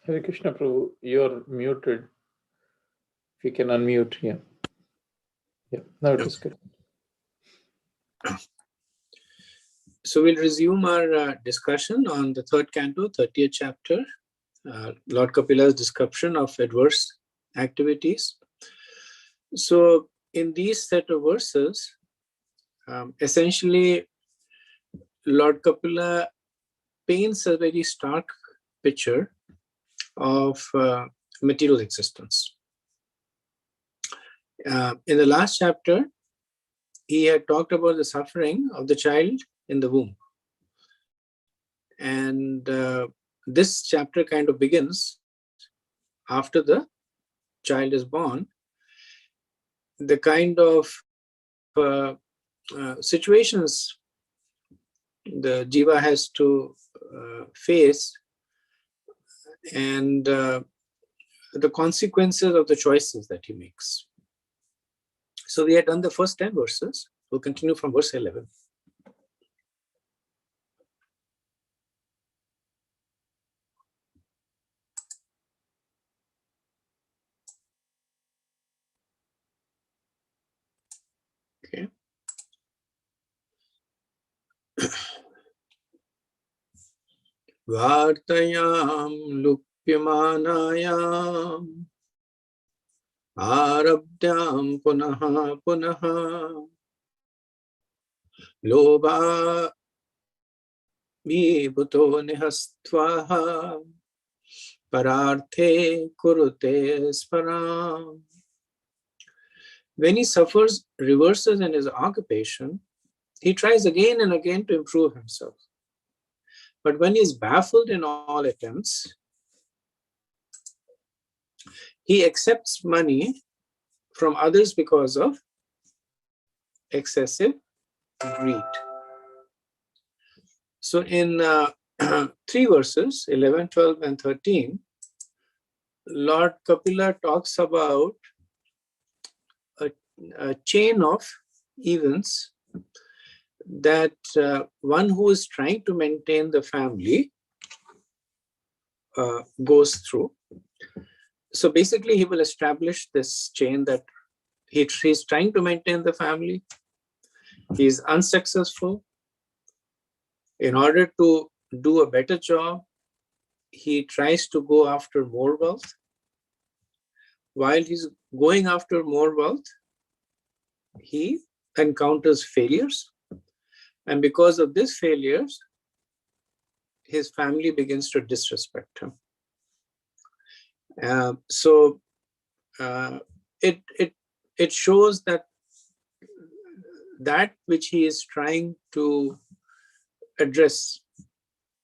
Hare Krishna Prabhu, you're muted. If you can unmute, yeah. Yeah, now it is good. So we'll resume our discussion on the third canto, 30th chapter, Lord Kapila's description of adverse activities. So in these set of verses, essentially, Lord Kapila paints a very stark picture of material existence. In the last chapter, he had talked about the suffering of the child in the womb. And this chapter kind of begins after the child is born, the kind of situations the jiva has to face, and the consequences of the choices that he makes. So we had done the first 10 verses. We'll continue from verse 11. Okay. Vartayam lupyamanayam arabdyam punaha punaha lobha vibhuto nihastvaha pararthe kurute sparam. When he suffers reverses in his occupation, he tries again and again to improve himself. But when he is baffled in all attempts, he accepts money from others because of excessive greed. So in 3 verses, 11, 12, and 13, Lord Kapila talks about a chain of events that one who is trying to maintain the family goes through. So basically, he will establish this chain that he's trying to maintain the family. He's unsuccessful. In order to do a better job, he tries to go after more wealth. While he's going after more wealth, he encounters failures. And because of these failures, his family begins to disrespect him. So it shows that which he is trying to address,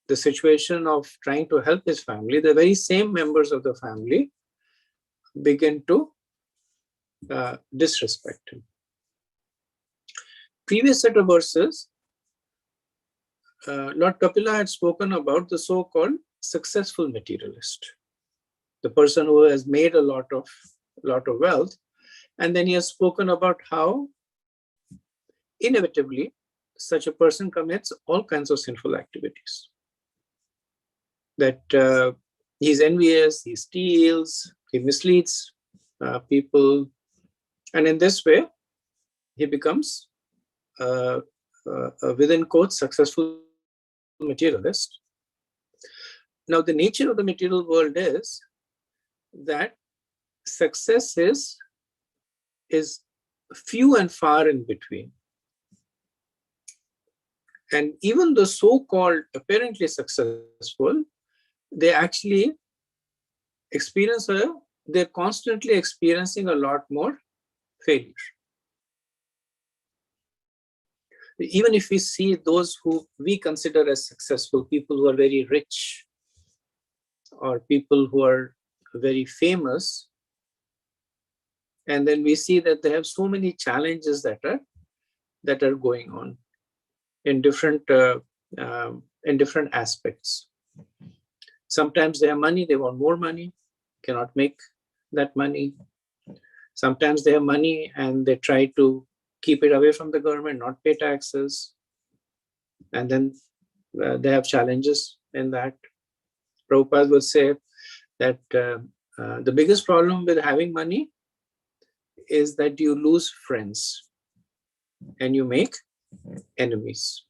the situation of trying to help his family, the very same members of the family begin to disrespect him. Previous set of verses, Lord Kapila had spoken about the so-called successful materialist, the person who has made a lot of wealth, and then he has spoken about how inevitably such a person commits all kinds of sinful activities. That he's envious, he steals, he misleads people, and in this way he becomes within quotes successful materialist. Now the nature of the material world is that success is few and far in between. And even the so-called apparently successful, they actually they're constantly experiencing a lot more failure. Even if we see those who we consider as successful, people who are very rich or people who are very famous, and then we see that they have so many challenges that are going on in different aspects. Sometimes they have money, they want more money, cannot make that money. Sometimes they have money and they try to keep it away from the government, not pay taxes. And then they have challenges in that. Prabhupada would say, that the biggest problem with having money is that you lose friends and you make enemies.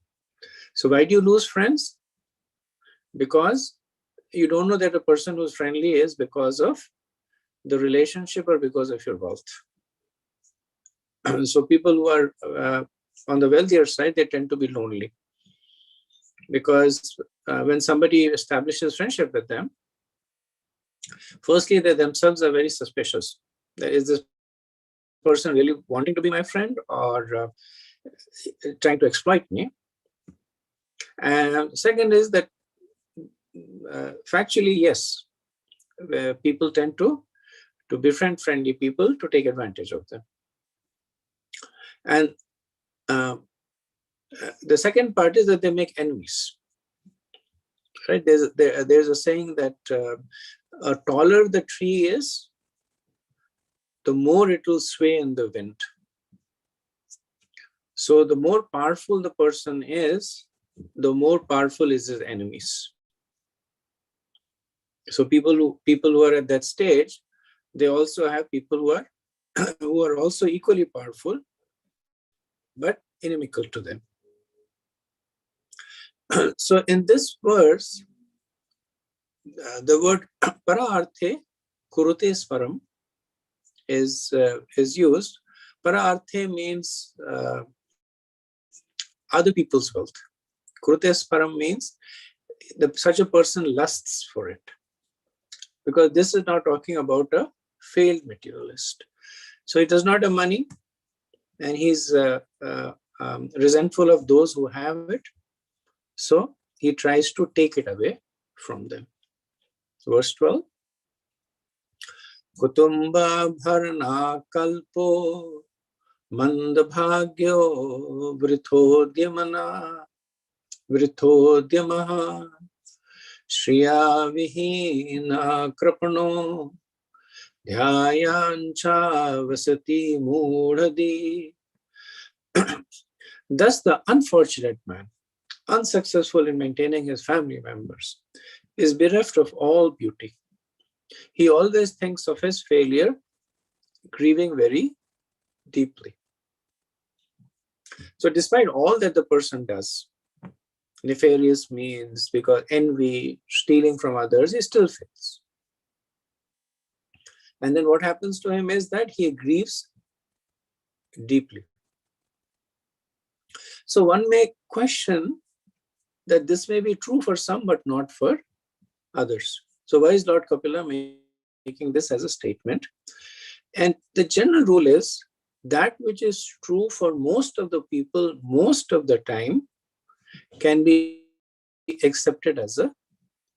So why do you lose friends? Because you don't know that a person who's friendly is because of the relationship or because of your wealth. So people who are on the wealthier side, they tend to be lonely, because when somebody establishes friendship with them, firstly, they themselves are very suspicious. Is this person really wanting to be my friend, or trying to exploit me? And second is that factually, yes, people tend to befriend friendly people to take advantage of them. And the second part is that they make enemies. Right? There's a saying that taller the tree is, the more it will sway in the wind. So the more powerful the person is, the more powerful is his enemies. So people who are at that stage, they also have people who are also equally powerful, but inimical to them. So in this verse, the word para-arthe kurute sparam is used. Para-arthe means other people's wealth. Kurute sparam means such a person lusts for it. Because this is not talking about a failed materialist. So it is not a money, and he's resentful of those who have it. So he tries to take it away from them. Verse 12. Kutumba bharna kalpo mandabhagyo vrithodyamaha shriya vihina krapano dhyayancha vasati mudhadi. Thus the unfortunate man, unsuccessful in maintaining his family members, is bereft of all beauty. He always thinks of his failure, grieving very deeply. So despite all that the person does, nefarious means, because envy, stealing from others, he still fails. And then what happens to him is that he grieves deeply. So one may question that this may be true for some, but not for others. So why is Lord Kapila making this as a statement? And the general rule is that which is true for most of the people most of the time can be accepted as a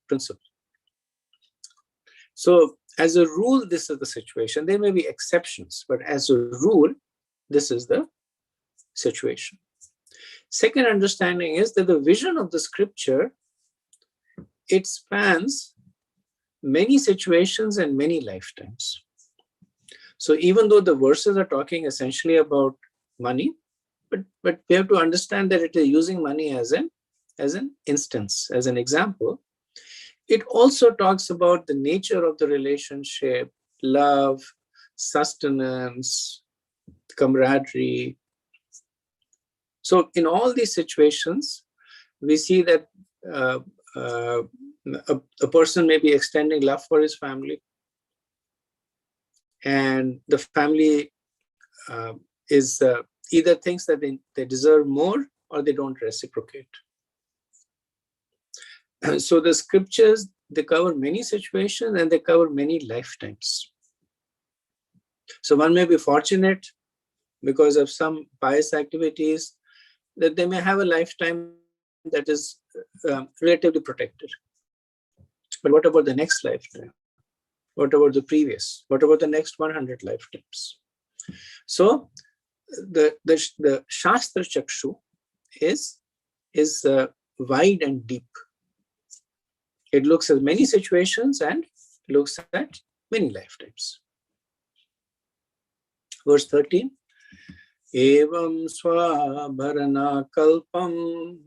principle. So as a rule, this is the situation. There may be exceptions, but as a rule, this is the situation. Second understanding is that the vision of the scripture, it spans many situations and many lifetimes. So even though the verses are talking essentially about money, but we have to understand that it is using money as an instance, as an example. It also talks about the nature of the relationship, love, sustenance, camaraderie. So in all these situations, we see that a person may be extending love for his family, and the family is either thinks that they deserve more or they don't reciprocate. So the scriptures, they cover many situations and they cover many lifetimes. So one may be fortunate because of some pious activities that they may have a lifetime that is relatively protected. But what about the next lifetime? What about the previous? What about the next 100 lifetimes? So the Shastra Chakshu is wide and deep. It looks at many situations and looks at many lifetimes. Verse 13. Evam swabharana kalpam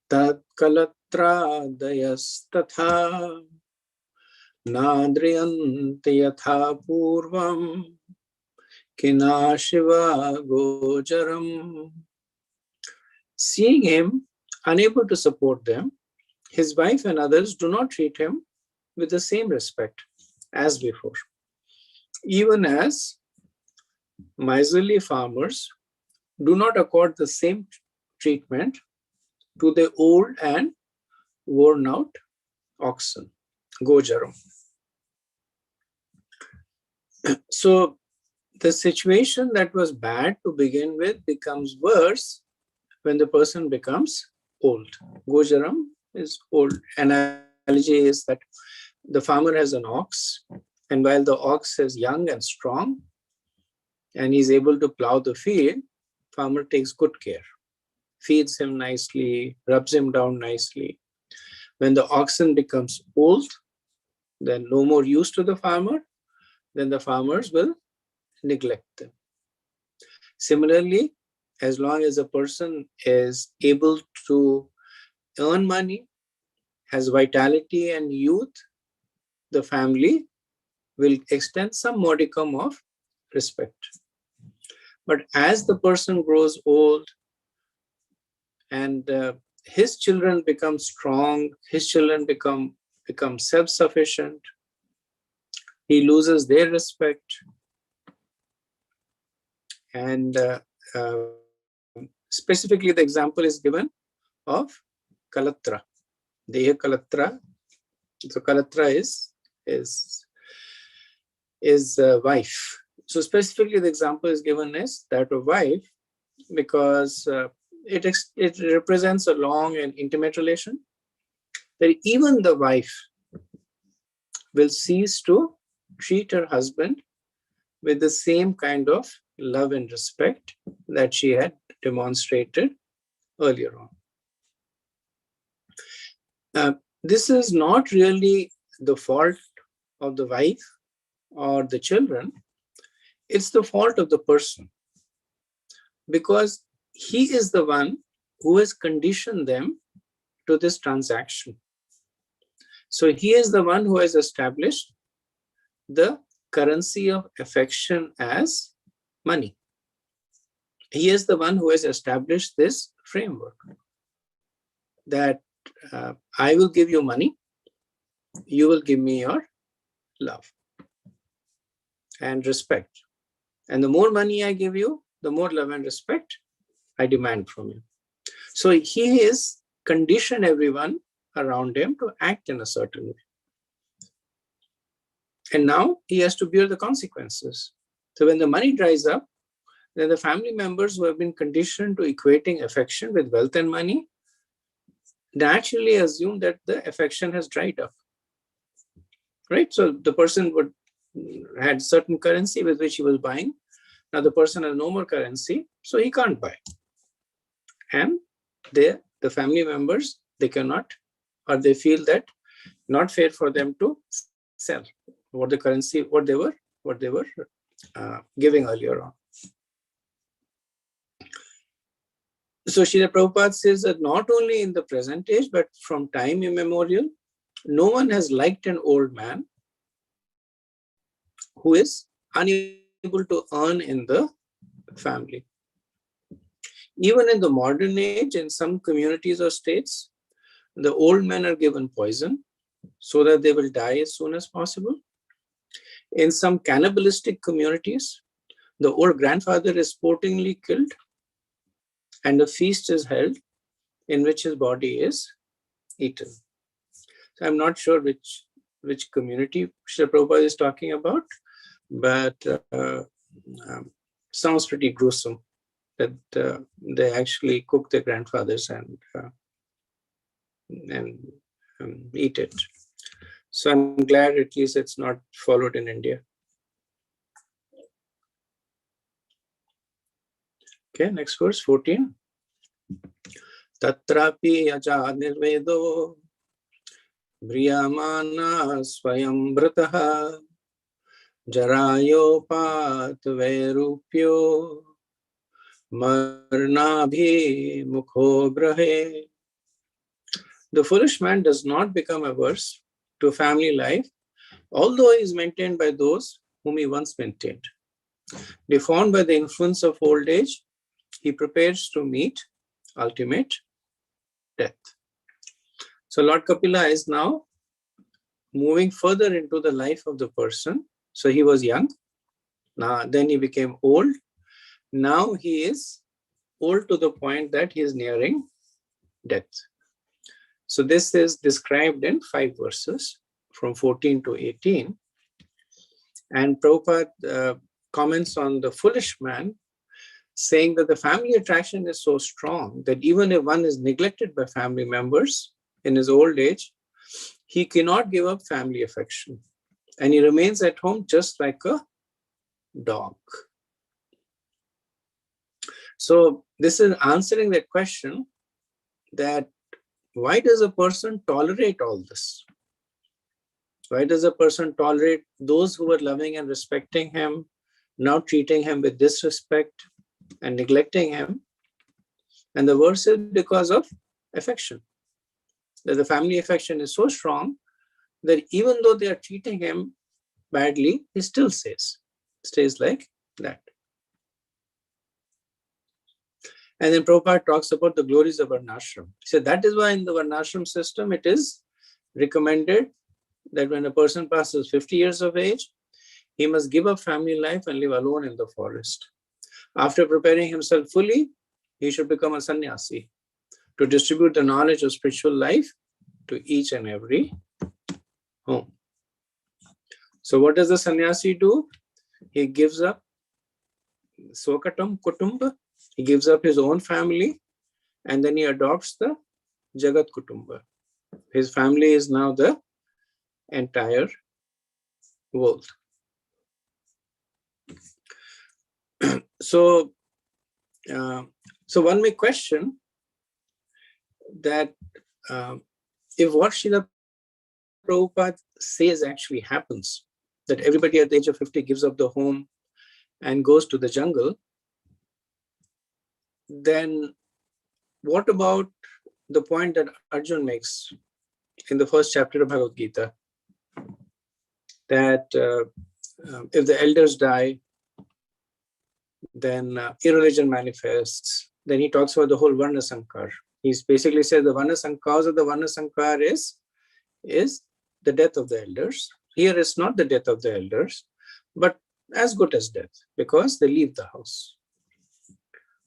tat kalatra dayas tatha nadriyanti yatha purvam kina shiva gojaram. Seeing him unable to support them, his wife and others do not treat him with the same respect as before. Even as miserly farmers do not accord the same treatment to the old and worn out oxen, gojaram. So the situation that was bad to begin with becomes worse when the person becomes old. Gojaram is old. Analogy is that the farmer has an ox, and while the ox is young and strong and he's able to plow the field, farmer takes good care, feeds him nicely, rubs him down nicely. When the oxen becomes old, then no more use to the farmer, then the farmers will neglect them. Similarly, as long as a person is able to earn money, has vitality and youth, the family will extend some modicum of respect. But as the person grows old and his children become strong, his children become self-sufficient, he loses their respect. And specifically, the example is given of Kalatra, Deha Kalatra. So Kalatra is wife. So specifically, the example is given as that of wife because it represents a long and intimate relation. That even the wife will cease to treat her husband with the same kind of love and respect that she had demonstrated earlier on. This is not really the fault of the wife or the children. It's the fault of the person, because he is the one who has conditioned them to this transaction. So he is the one who has established the currency of affection as money. He is the one who has established this framework that I will give you money, you will give me your love and respect. And the more money I give you, the more love and respect I demand from you. So he is conditioned everyone around him to act in a certain way. And now he has to bear the consequences. So when the money dries up, then the family members who have been conditioned to equating affection with wealth and money naturally assume that the affection has dried up. Right? So the person had certain currency with which he was buying. Now the person has no more currency, so he can't buy. And the family members, they cannot, or they feel that not fair for them to sell what the currency, what they were giving earlier on. So Srila Prabhupada says that not only in the present age, but from time immemorial, no one has liked an old man who is unable to earn in the family. Even in the modern age, in some communities or states, the old men are given poison so that they will die as soon as possible. In some cannibalistic communities, the old grandfather is sportingly killed and a feast is held in which his body is eaten. So I'm not sure which community Srila Prabhupada is talking about, but sounds pretty gruesome that they actually cook their grandfathers and eat it. So I'm glad at least it's not followed in India. Okay, next verse, 14. Tatrapi aja nirvedo briyamana swayam brataha jarayopat vairupyo marnabhi mukho grahe. The foolish man does not become averse to family life although he is maintained by those whom he once maintained. Deformed by the influence of old age, he prepares to meet ultimate death. So Lord Kapila is now moving further into the life of the person. So he was young, now then he became old. Now he is old to the point that he is nearing death. So this is described in 5 verses from 14 to 18. And Prabhupada comments on the foolish man, saying that the family attraction is so strong that even if one is neglected by family members in his old age, he cannot give up family affection. And he remains at home just like a dog. So this is answering that question, that why does a person tolerate all this? Why does a person tolerate those who were loving and respecting him, now treating him with disrespect and neglecting him? And the verse is because of affection. That the family affection is so strong that even though they are treating him badly, he still stays like that. And then Prabhupada talks about the glories of Varnashram. He said that is why in the Varnashram system, it is recommended that when a person passes 50 years of age, he must give up family life and live alone in the forest. After preparing himself fully, he should become a sannyasi to distribute the knowledge of spiritual life to each and every home. So what does the sannyasi do? He gives up Swakatam Kutumba. He gives up his own family, and then he adopts the Jagat Kutumba. His family is now the entire world. So one may question that if what Srila Prabhupada says actually happens, that everybody at the age of 50 gives up the home and goes to the jungle, then what about the point that Arjun makes in the first chapter of Bhagavad Gita, that if the elders die, then irreligion manifests. Then he talks about the whole Varna Sankar. He's basically said the Varna Sankar of the Varna Sankar is the death of the elders. Here is not the death of the elders, but as good as death, because they leave the house.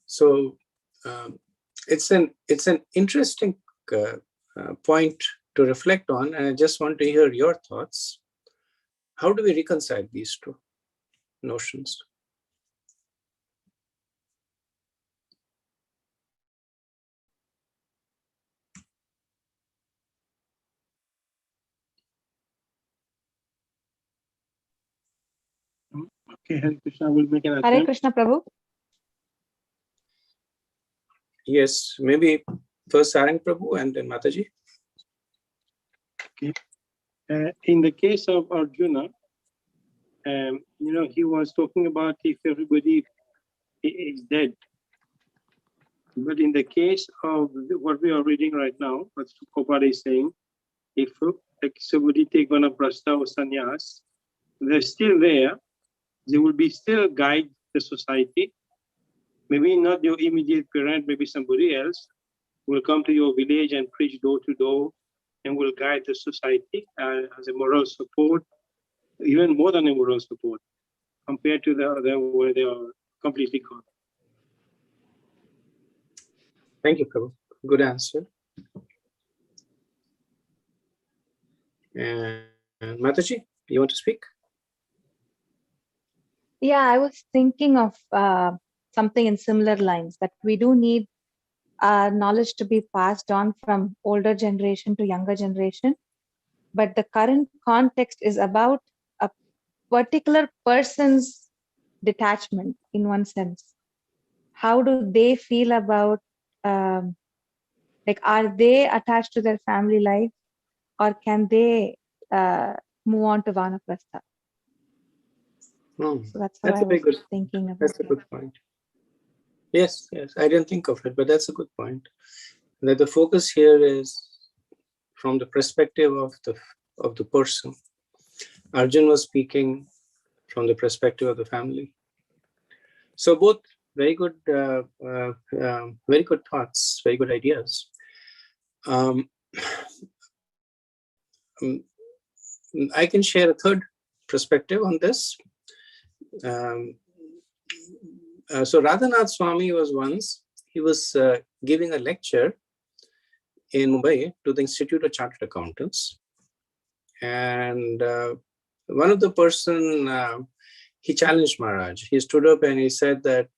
So it's an interesting point to reflect on, and I just want to hear your thoughts. How do we reconcile these two notions? Okay, Hare Krishna will make an attempt. Hare Krishna, Prabhu. Yes, maybe first Sarang Prabhu and then Mataji. Okay. In the case of Arjuna, he was talking about if everybody is dead. But in the case of what we are reading right now, what Prabhupada is saying, if somebody take vanaprastha or sannyas, they're still there. They will be still guide the society. Maybe not your immediate parent, maybe somebody else will come to your village and preach door to door and will guide the society as a moral support, even more than a moral support, compared to the other where they are completely gone. Thank you, Prabhu. Good answer. And Mataji, you want to speak? Yeah, I was thinking of something in similar lines, that we do need knowledge to be passed on from older generation to younger generation. But the current context is about a particular person's detachment in one sense. How do they feel about, are they attached to their family life, or can they move on to Vanaprastha? So that's how I was thinking about. That's a good point. Yes, I didn't think of it, but that's a good point. That the focus here is from the perspective of the person. Arjun was speaking from the perspective of the family. So both very good thoughts, very good ideas. I can share a third perspective on this. So Radhanath Swami was once, he was giving a lecture in Mumbai to the Institute of Chartered Accountants. And one of the person, he challenged Maharaj. He stood up and he said that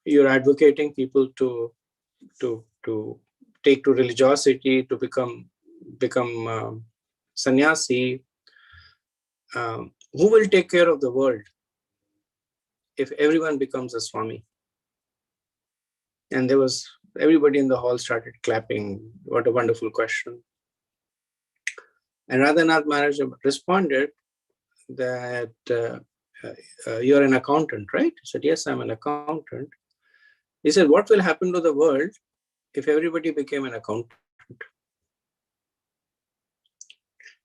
you're advocating people to take to religiosity, to become sannyasi. Who will take care of the world if everyone becomes a Swami? And everybody in the hall started clapping. What a wonderful question. And Radhanath Maharaj responded that you're an accountant, right? He said, yes, I'm an accountant. He said, what will happen to the world if everybody became an accountant?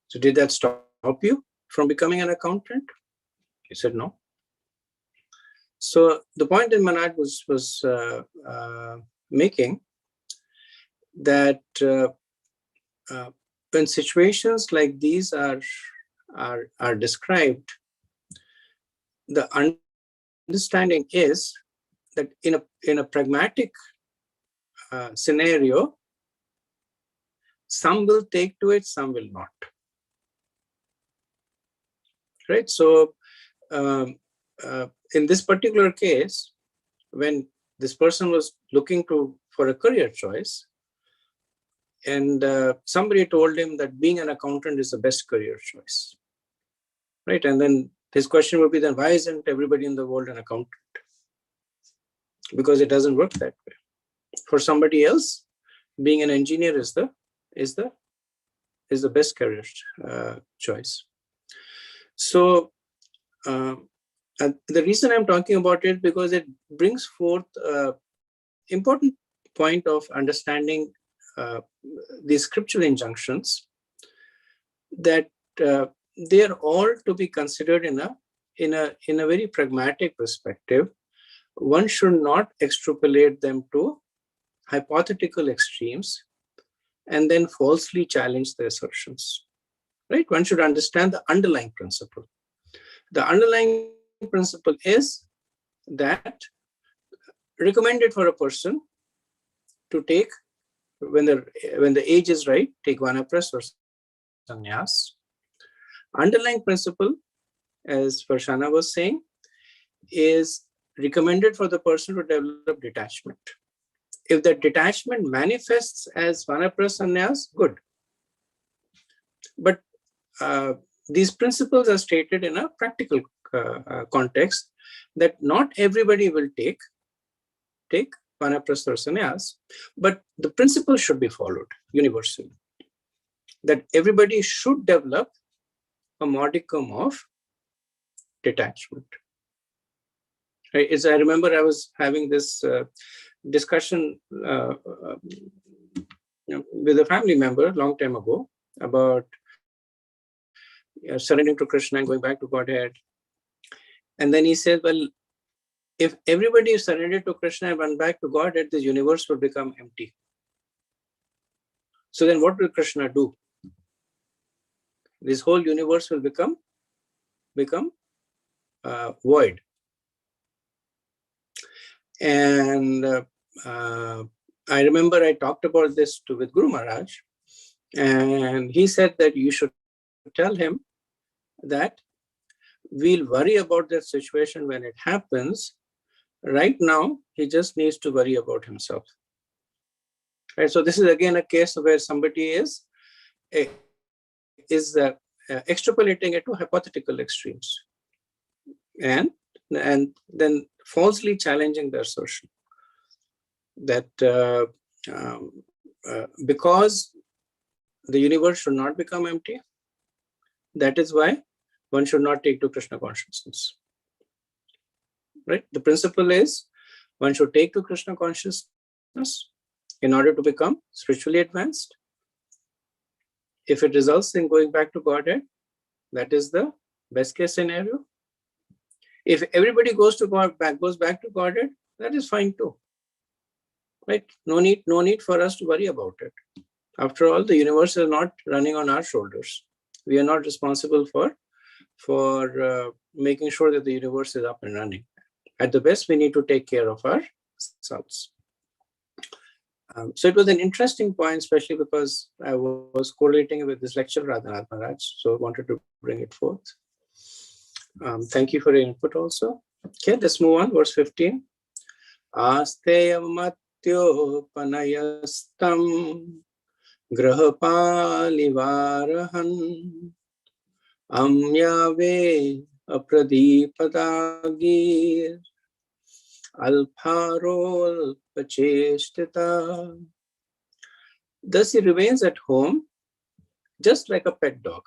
So did that stop you from becoming an accountant? He said, no. So the point that Manaj was making, that when situations like these are described, the understanding is that in a pragmatic scenario, some will take to it, some will not. Right? So in this particular case, when this person was looking for a career choice, and somebody told him that being an accountant is the best career choice, right? And then his question would be, then why isn't everybody in the world an accountant? Because it doesn't work that way. For somebody else, being an engineer is the best career choice. So the reason I'm talking about it, because it brings forth important point of understanding these scriptural injunctions, that they are all to be considered in a very pragmatic perspective. One should not extrapolate them to hypothetical extremes and then falsely challenge the assertions. Right? One should understand the underlying principle. The underlying principle is that recommended for a person to take, when the age is right, take vanaprastha or sannyas. Underlying principle, as Varshana was saying, is recommended for the person to develop detachment. If that detachment manifests as vanaprastha sannyas, good. But these principles are stated in a practical context, that not everybody will take vanaprastha or sannyas, but the principle should be followed universally, that everybody should develop a modicum of detachment. Right? As I remember, I was having this discussion with a family member a long time ago about surrendering to Krishna and going back to Godhead. And then he said, well, if everybody is surrendered to Krishna and went back to Godhead, the universe will become empty. So then what will Krishna do? This whole universe will become void. And I remember I talked about this with Guru Maharaj, and he said that you should tell him that we'll worry about that situation when it happens. Right now, he just needs to worry about himself. Right? So this is again a case where somebody is extrapolating it to hypothetical extremes, and then falsely challenging the assertion that because the universe should not become empty, that is why one should not take to Krishna consciousness. Right? The principle is one should take to Krishna consciousness in order to become spiritually advanced. If it results in going back to Godhead, that is the best case scenario. If everybody goes back to Godhead, that is fine too. Right? No need for us to worry about it. After all, the universe is not running on our shoulders. We are not responsible for making sure that the universe is up and running. At the best, we need to take care of ourselves. So it was an interesting point, especially because I was correlating it with this lecture, Radhanath Maharaj, so I wanted to bring it forth. Thank you for your input also. Okay, let's move on, verse 15. Asteyamatyopanayastaṁ grahapalivarahan amyave apradipadagir alparol pacheshtita. Thus he remains at home just like a pet dog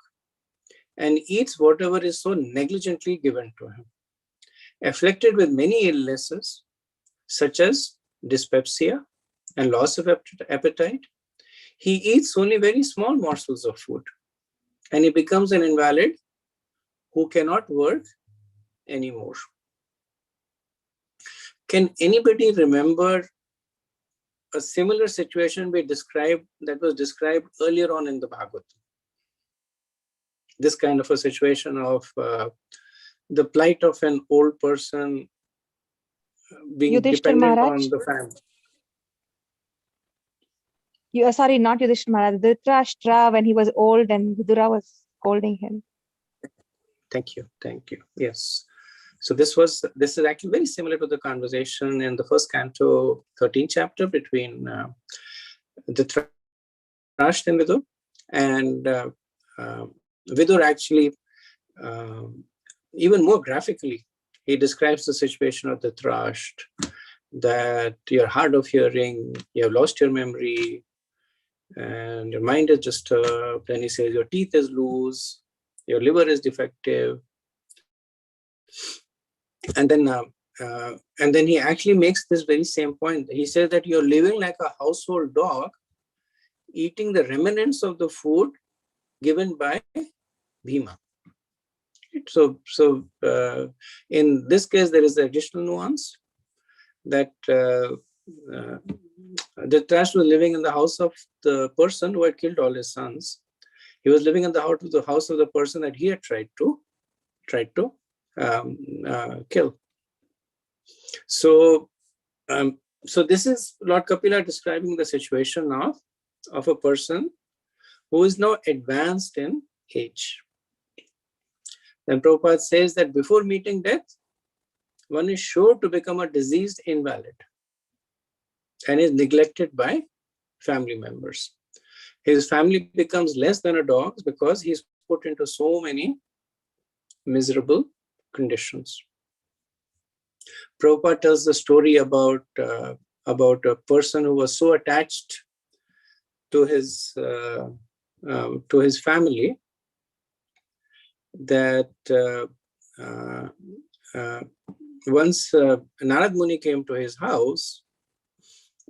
and eats whatever is so negligently given to him. Afflicted with many illnesses such as dyspepsia and loss of appetite, he eats only very small morsels of food and he becomes an invalid who cannot work anymore. Can anybody remember a similar situation that was described earlier on in the Bhagavatam? This kind of a situation of the plight of an old person being Yudhishthira dependent Maharaj? on the family. Sorry, not Yudhishthira Maharaj. Dhritarashtra, when he was old and Vidura was scolding him. Thank you. Yes. So this is actually very similar to the conversation in the first canto, 13th chapter between Dhritarashtra and Vidur. And Vidur actually, even more graphically, he describes the situation of Dhritarashtra, that you're hard of hearing, you have lost your memory, and your mind is disturbed. Then he says your teeth is loose, your liver is defective. And then he actually makes this very same point. He says that you're living like a household dog, eating the remnants of the food given by Bhima. So in this case, there is the additional nuance that Dhritarashtra was living in the house of the person who had killed all his sons. He was living in the house of the person that he had tried to kill. So this is Lord Kapila describing the situation of a person who is now advanced in age. Then Prabhupada says that before meeting death, one is sure to become a diseased invalid and is neglected by family members. His family becomes less than a dog's because he's put into so many miserable conditions. Prabhupada tells the story about a person who was so attached to his family that once Narad Muni came to his house,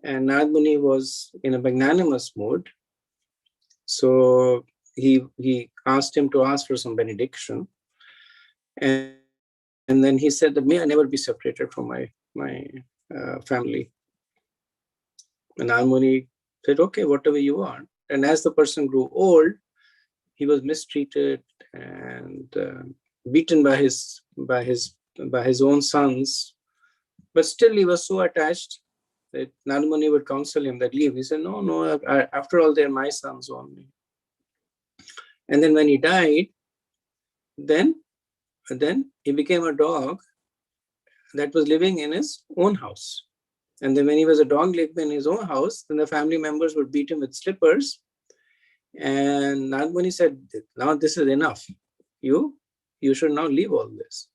and Narad Muni was in a magnanimous mood, so he asked him to ask for some benediction, and then he said that may I never be separated from my family. And Narad Muni said, okay, whatever you want. And as the person grew old, he was mistreated and beaten by his own sons, but still he was so attached that Narad Muni would counsel him that leave. He said, no, after all, they're my sons only. And then when he died, then he became a dog that was living in his own house. And then when he was a dog living in his own house, then the family members would beat him with slippers. And Narad Muni said, now this is enough. You should now leave all this.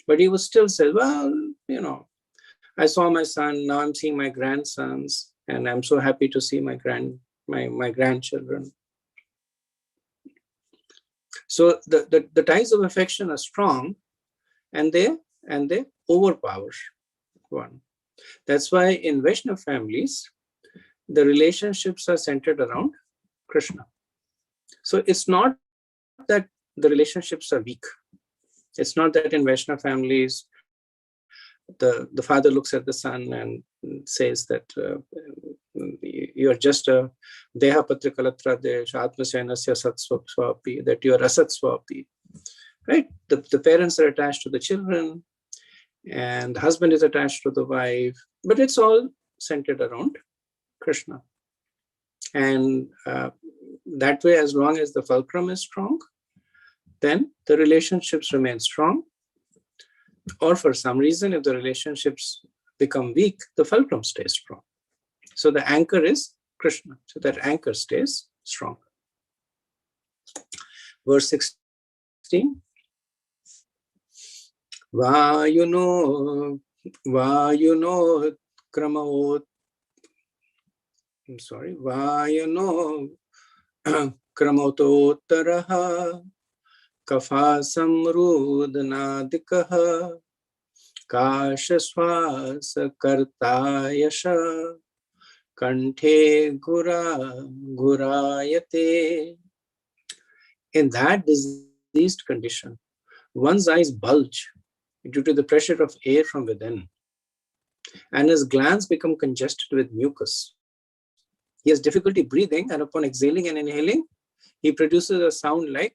But he was still said, well, I saw my son, now I'm seeing my grandsons, and I'm so happy to see my grandchildren. So the ties of affection are strong, and they overpower one. That's why in Vaishnava families, the relationships are centered around Krishna. So it's not that the relationships are weak. It's not that in Vaishnava families, the father looks at the son and says that you are just a deha patrikalatra desh atmasenasya satswapi, that you are asatswapi, right? The parents are attached to the children and the husband is attached to the wife, but it's all centered around Krishna. And that way, as long as the fulcrum is strong, then the relationships remain strong. Or for some reason, if the relationships become weak, the fulcrum stays strong. So the anchor is Krishna. So that anchor stays strong. Verse 16. Vayuno kramaot. I'm sorry. Vayuno kramotottaraha kafa samrudnadikaha kashasvasa kartayasha kanthe gurayate. In that diseased condition, one's eyes bulge due to the pressure of air from within, and his glands become congested with mucus. He has difficulty breathing, and upon exhaling and inhaling, he produces a sound like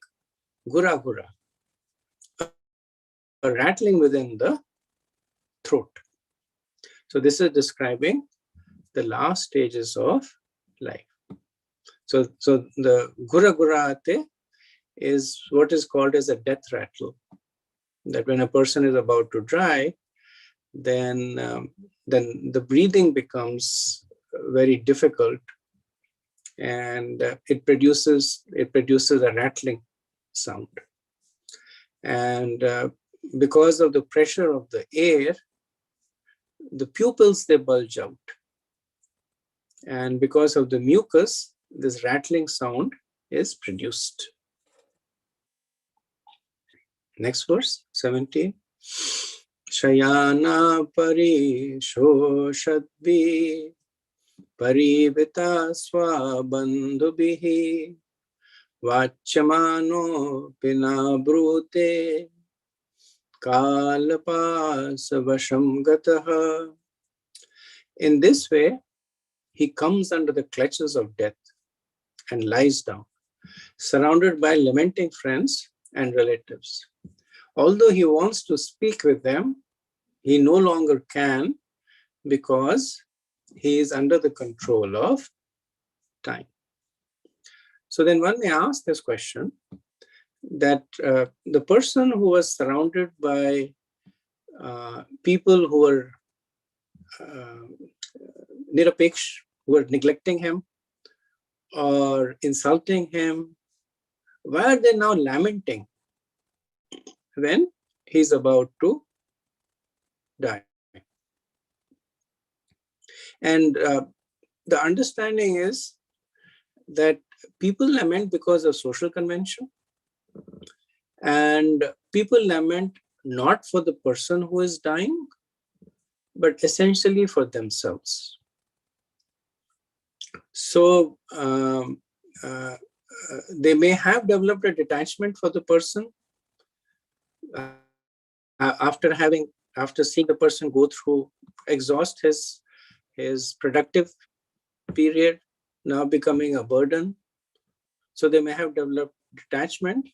gura gura, a rattling within the throat. So this is describing the last stages of life. So the gura gurate is what is called as a death rattle. That when a person is about to die, then the breathing becomes very difficult, and it produces a rattling sound. And because of the pressure of the air, the pupils, they bulge out, and because of the mucus, this rattling sound is produced. Next verse, 17. Shayana parishoshadvi parivita swabandhubihi vachyamano pinabrute kalapasavasham gataha. In this way, he comes under the clutches of death and lies down, surrounded by lamenting friends and relatives. Although he wants to speak with them, he no longer can, because he is under the control of time. So then one may ask this question, that the person who was surrounded by people who were nirapeksh, who were neglecting him or insulting him, why are they now lamenting when he's about to die? And the understanding is that people lament because of social convention, and people lament not for the person who is dying, but essentially for themselves. So they may have developed a detachment for the person after seeing the person go through, exhaust his productive period, now becoming a burden. So they may have developed detachment,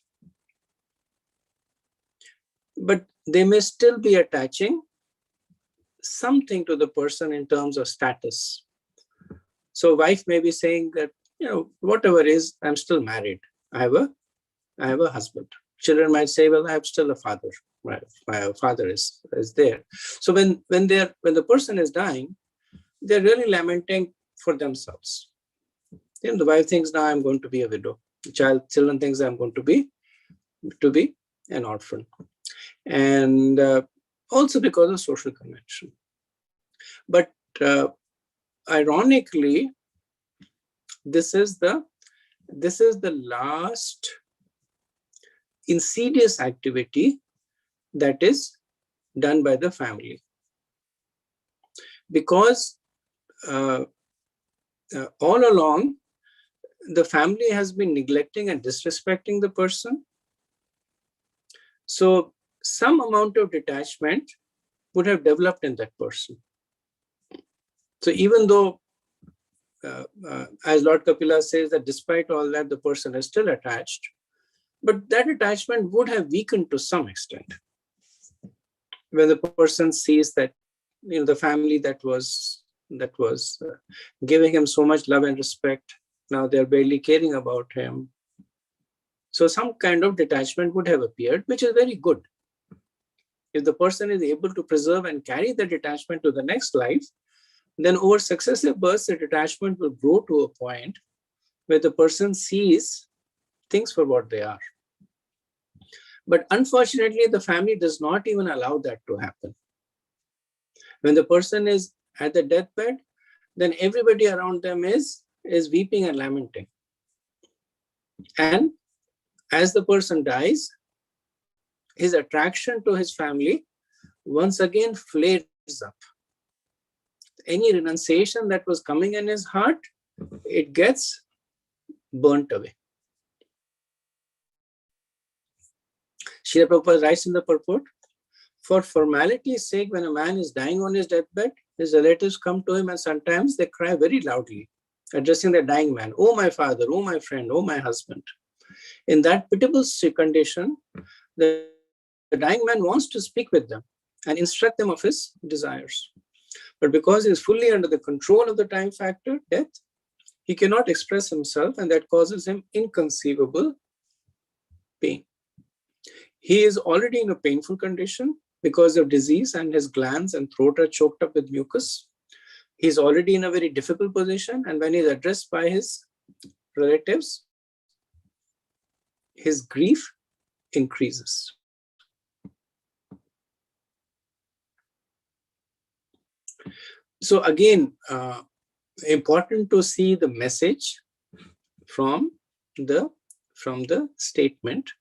but they may still be attaching something to the person in terms of status. So wife may be saying that, whatever is, I'm still married. I have a husband. Children might say, well, I'm still a father. My father is there. So when the person is dying, they're really lamenting for themselves. The wife thinks, now I'm going to be a widow. The children thinks I'm going to be an orphan. And also because of social convention. But ironically, this is the last insidious activity that is done by the family, because all along the family has been neglecting and disrespecting the person. So some amount of detachment would have developed in that person. So even though, as Lord Kapila says, that despite all that, the person is still attached, but that attachment would have weakened to some extent. When the person sees that, the family that was giving him so much love and respect, now they're barely caring about him. So some kind of detachment would have appeared, which is very good. If the person is able to preserve and carry the detachment to the next life, then over successive births, the detachment will grow to a point where the person sees things for what they are. But unfortunately, the family does not even allow that to happen. When the person is at the deathbed, then everybody around them is weeping and lamenting. And as the person dies, his attraction to his family once again flares up. Any renunciation that was coming in his heart, it gets burnt away. Srila Prabhupada writes in the purport, for formality's sake, when a man is dying on his deathbed, his relatives come to him and sometimes they cry very loudly, addressing the dying man, "Oh, my father, oh, my friend, oh, my husband." In that pitiable condition, the dying man wants to speak with them and instruct them of his desires. But because he is fully under the control of the time factor, death, he cannot express himself, and that causes him inconceivable pain. He is already in a painful condition because of disease, and his glands and throat are choked up with mucus. He is already in a very difficult position, and when he is addressed by his relatives, his grief increases. So again, important to see the message from the statement.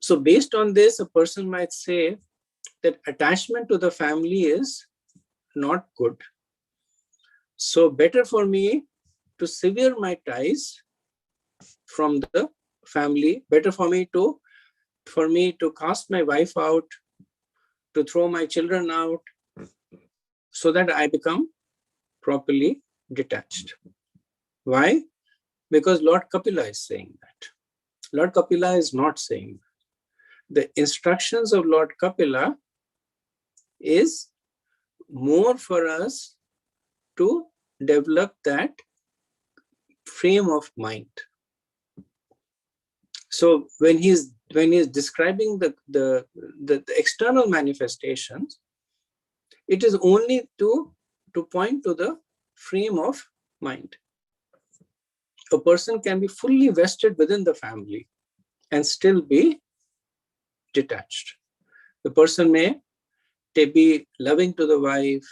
So based on this, a person might say that attachment to the family is not good. So better for me to sever my ties from the family, better for me to cast my wife out, to throw my children out, so that I become properly detached. Why? Because Lord Kapila is saying that. Lord Kapila is not saying that. The instructions of Lord Kapila is more for us to develop that frame of mind. So when he's describing the external manifestations, it is only to point to the frame of mind. A person can be fully vested within the family and still be detached. The person may be loving to the wife,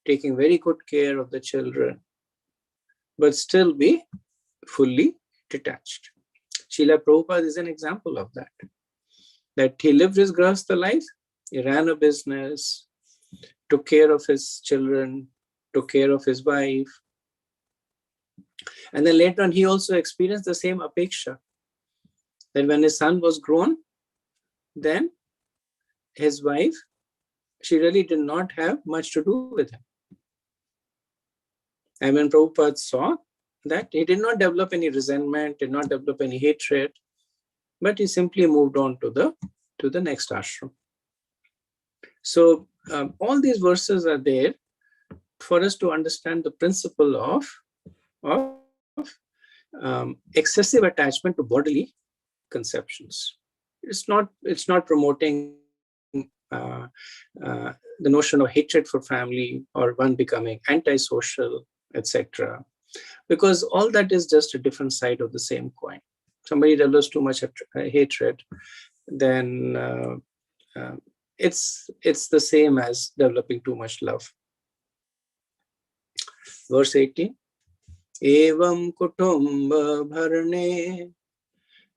taking very good care of the children, but still be fully detached. Srila Prabhupada is an example of that. That he lived his grahastha life, he ran a business, took care of his children, took care of his wife. And then later on, he also experienced the same apeksha. That when his son was grown, then his wife, she really did not have much to do with him. And when Prabhupada saw that, he did not develop any resentment, did not develop any hatred, but he simply moved on to the next ashram. So all these verses are there for us to understand the principle of excessive attachment to bodily conceptions. It's not promoting the notion of hatred for family or one becoming antisocial, etc. Because all that is just a different side of the same coin. Somebody develops too much hatred, then it's the same as developing too much love. Verse 18. Evam kutumba bharane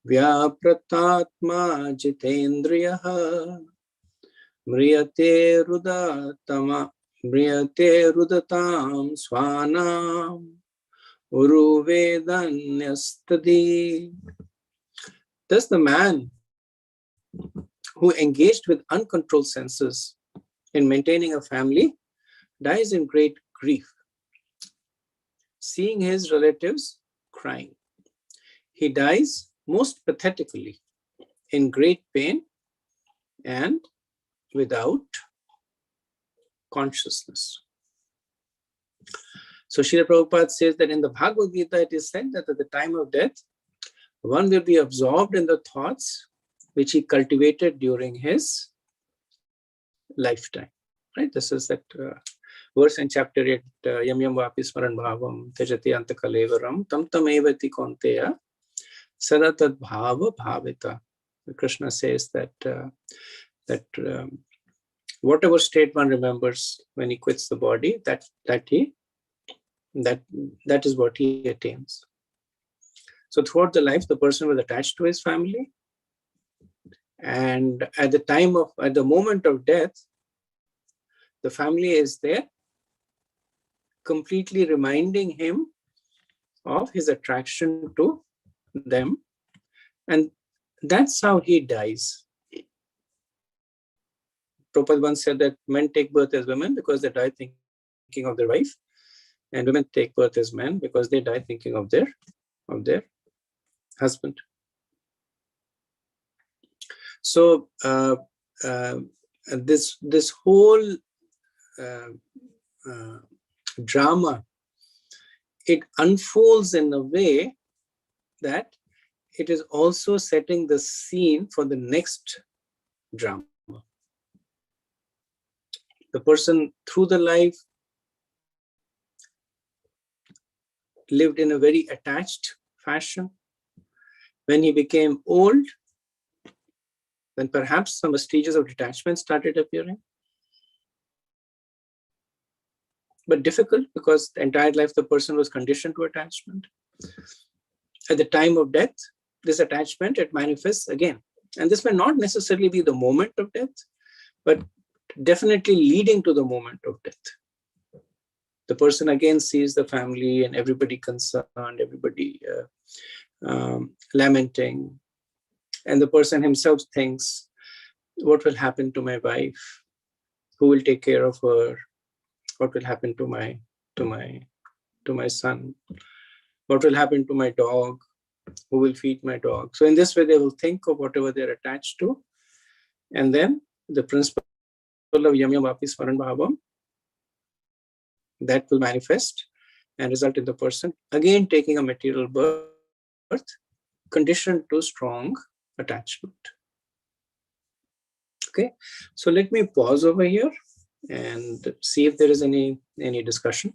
vyapratatma jitendriyaha mriyate rudatam swanam Uru Vedanyastadi. Thus the man who engaged with uncontrolled senses in maintaining a family dies in great grief, seeing his relatives crying. He dies most pathetically, in great pain and without consciousness. So Srila Prabhupada says that in the Bhagavad Gita it is said that at the time of death, one will be absorbed in the thoughts which he cultivated during his lifetime. Right? This is that verse in chapter 8, Yam Yam Vapi Smaran Bhavam Tejati Antakalevaram Tam Tam Evati Konteya Sadatad Bhava Bhavita. Krishna says that whatever state one remembers when he quits the body, that is what he attains. So throughout the life, the person was attached to his family, and at the moment of death, the family is there, completely reminding him of his attraction to them, and that's how he dies. Prabhupada once said that men take birth as women because they die thinking of their wife, and women take birth as men because they die thinking of their husband. So this whole drama, it unfolds in a way that it is also setting the scene for the next drama. The person through the life lived in a very attached fashion. When he became old, then perhaps some vestiges of detachment started appearing. But difficult because the entire life the person was conditioned to attachment. At the time of death, this attachment, it manifests again. And this may not necessarily be the moment of death, but definitely leading to the moment of death. The person again sees the family and everybody concerned, everybody lamenting. And the person himself thinks, what will happen to my wife? Who will take care of her? What will happen to my son? What will happen to my dog? Who will feed my dog? So in this way, they will think of whatever they're attached to. And then the principle of Yam Yam Vapi Smaran Bhavam, that will manifest and result in the person again taking a material birth, conditioned to strong attachment. Okay, so let me pause over here and see if there is any discussion.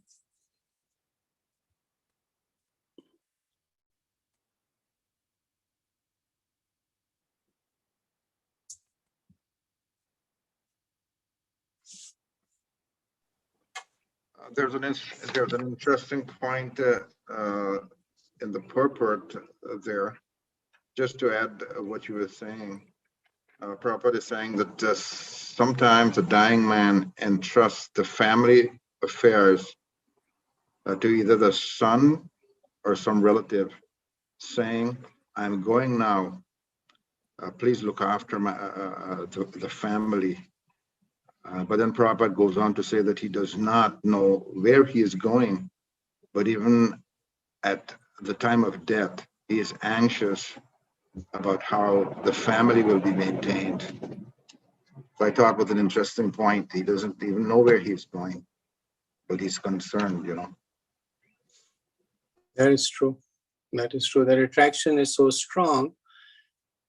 There's an interesting point in the purport there. Just to add what you were saying, Prabhupada is saying that sometimes a dying man entrusts the family affairs to either the son or some relative, saying, "I'm going now. Please look after the family." But then Prabhupada goes on to say that he does not know where he is going, but even at the time of death, he is anxious about how the family will be maintained. So I thought was an interesting point. He doesn't even know where he's going, but he's concerned, That is true. That is true. That attraction is so strong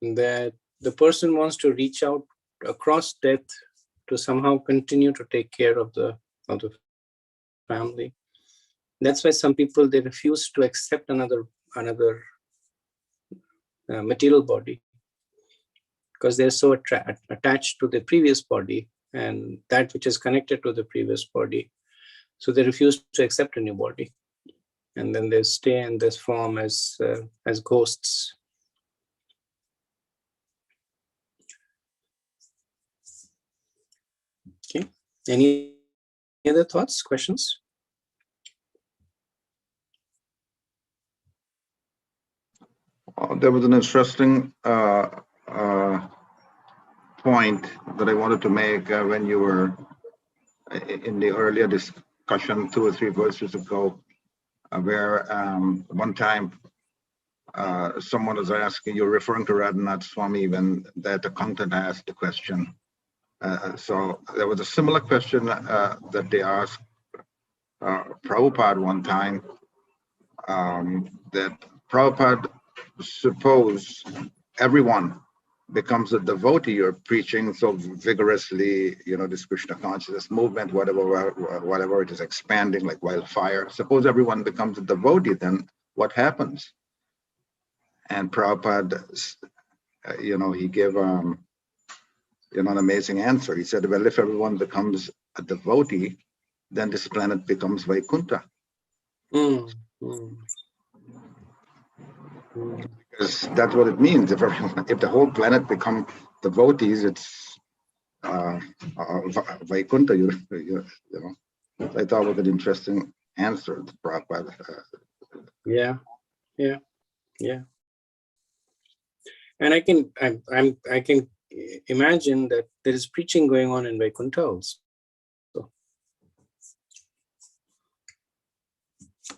that the person wants to reach out across death to somehow continue to take care of the family. That's why some people, they refuse to accept another material body because they're so attached to the previous body and that which is connected to the previous body. So they refuse to accept a new body. And then they stay in this form as ghosts. Okay. Any other thoughts, questions? There was an interesting point that I wanted to make when you were in the earlier discussion 2 or 3 verses ago, where one time someone was asking, you're referring to Radhanath Swami when that accountant asked the question. So there was a similar question that they asked Prabhupada one time, that Prabhupada, suppose everyone becomes a devotee, you're preaching so vigorously, you know, this Krishna consciousness movement, whatever it is expanding like wildfire. Suppose everyone becomes a devotee, then what happens? And Prabhupada, you know, he gave you know, an amazing answer. He said, well, if everyone becomes a devotee, then this planet becomes Vaikuntha. Because that's what it means. If the whole planet becomes devotees, it's Vaikuntha. You know. I thought it was an interesting answer to Prabhupada. Yeah. And I can imagine that there is preaching going on in Vaikuntha also.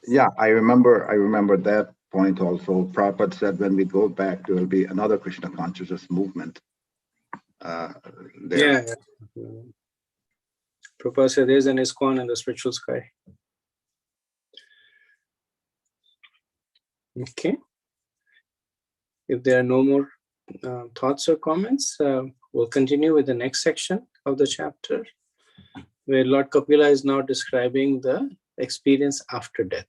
Yeah, I remember that point also. Prabhupada said when we go back, there will be another Krishna consciousness movement. There. Yeah. Prabhupada said there's an ISKCON in the spiritual sky. Okay. If there are no more thoughts or comments, we'll continue with the next section of the chapter, where Lord Kapila is now describing the experience after death.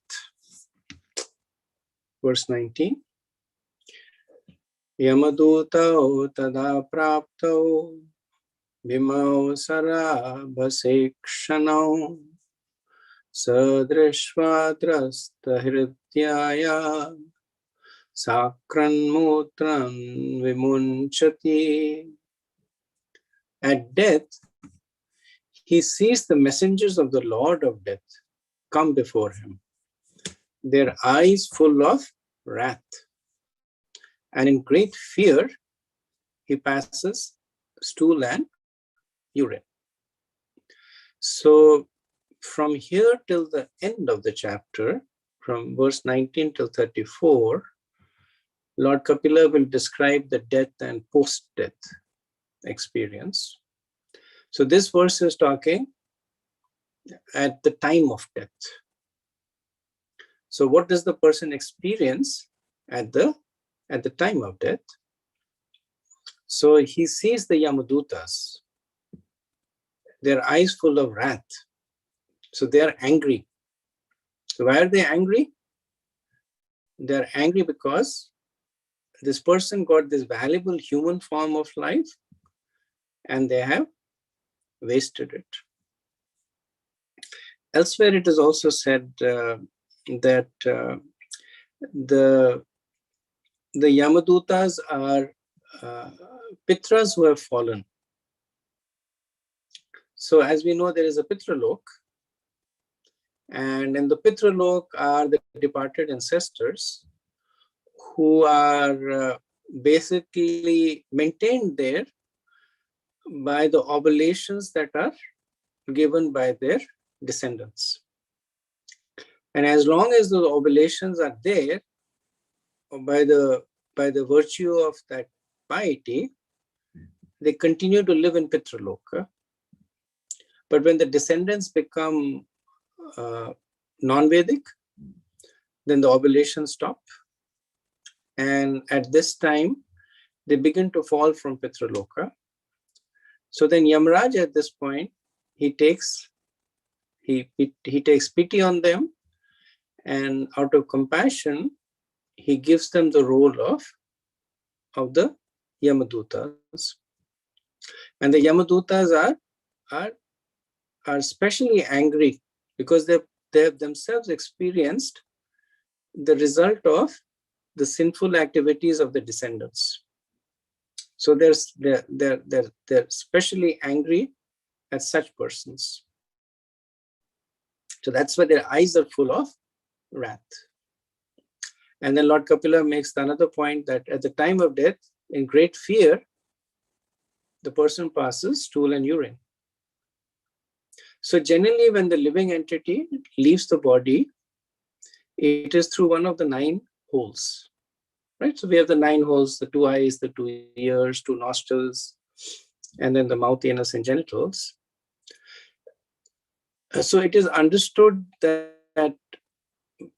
Verse 19. Yamadutao tada praptao bhimao sarabhasekshanao sadrishvadrasta hridyaya sakranmutran vimunchati. At death, he sees the messengers of the Lord of death come before him, their eyes full of wrath. And in great fear, he passes stool and urine. So from here till the end of the chapter, from verse 19 till 34, Lord Kapila will describe the death and post-death experience. So this verse is talking at the time of death. So what does the person experience at the time of death? So he sees the Yamadutas, their eyes full of wrath. So they are angry. So why are they angry? They're angry because this person got this valuable human form of life and they have wasted it. Elsewhere, it is also said that the Yamadutas are Pitras who have fallen. So as we know, there is a Pitralok, and in the Pitralok are the departed ancestors who are basically maintained there by the oblations that are given by their descendants. And as long as the oblations are there, by the virtue of that piety, they continue to live in Pitraloka. But when the descendants become non-Vedic, then the oblations stop. And at this time, they begin to fall from Pitraloka. So then Yamaraj at this point, he takes pity on them, and out of compassion, he gives them the role of the Yamadutas. And the Yamadutas are especially angry because they have themselves experienced the result of the sinful activities of the descendants. So they're especially angry at such persons. So that's why their eyes are full of wrath. And then Lord Kapila makes another point that at the time of death, in great fear, the person passes stool and urine. So generally, when the living entity leaves the body, it is through one of the 9 holes, right? So we have the 9 holes, the 2 eyes, the 2 ears, 2 nostrils, and then the mouth, anus, and genitals. So it is understood that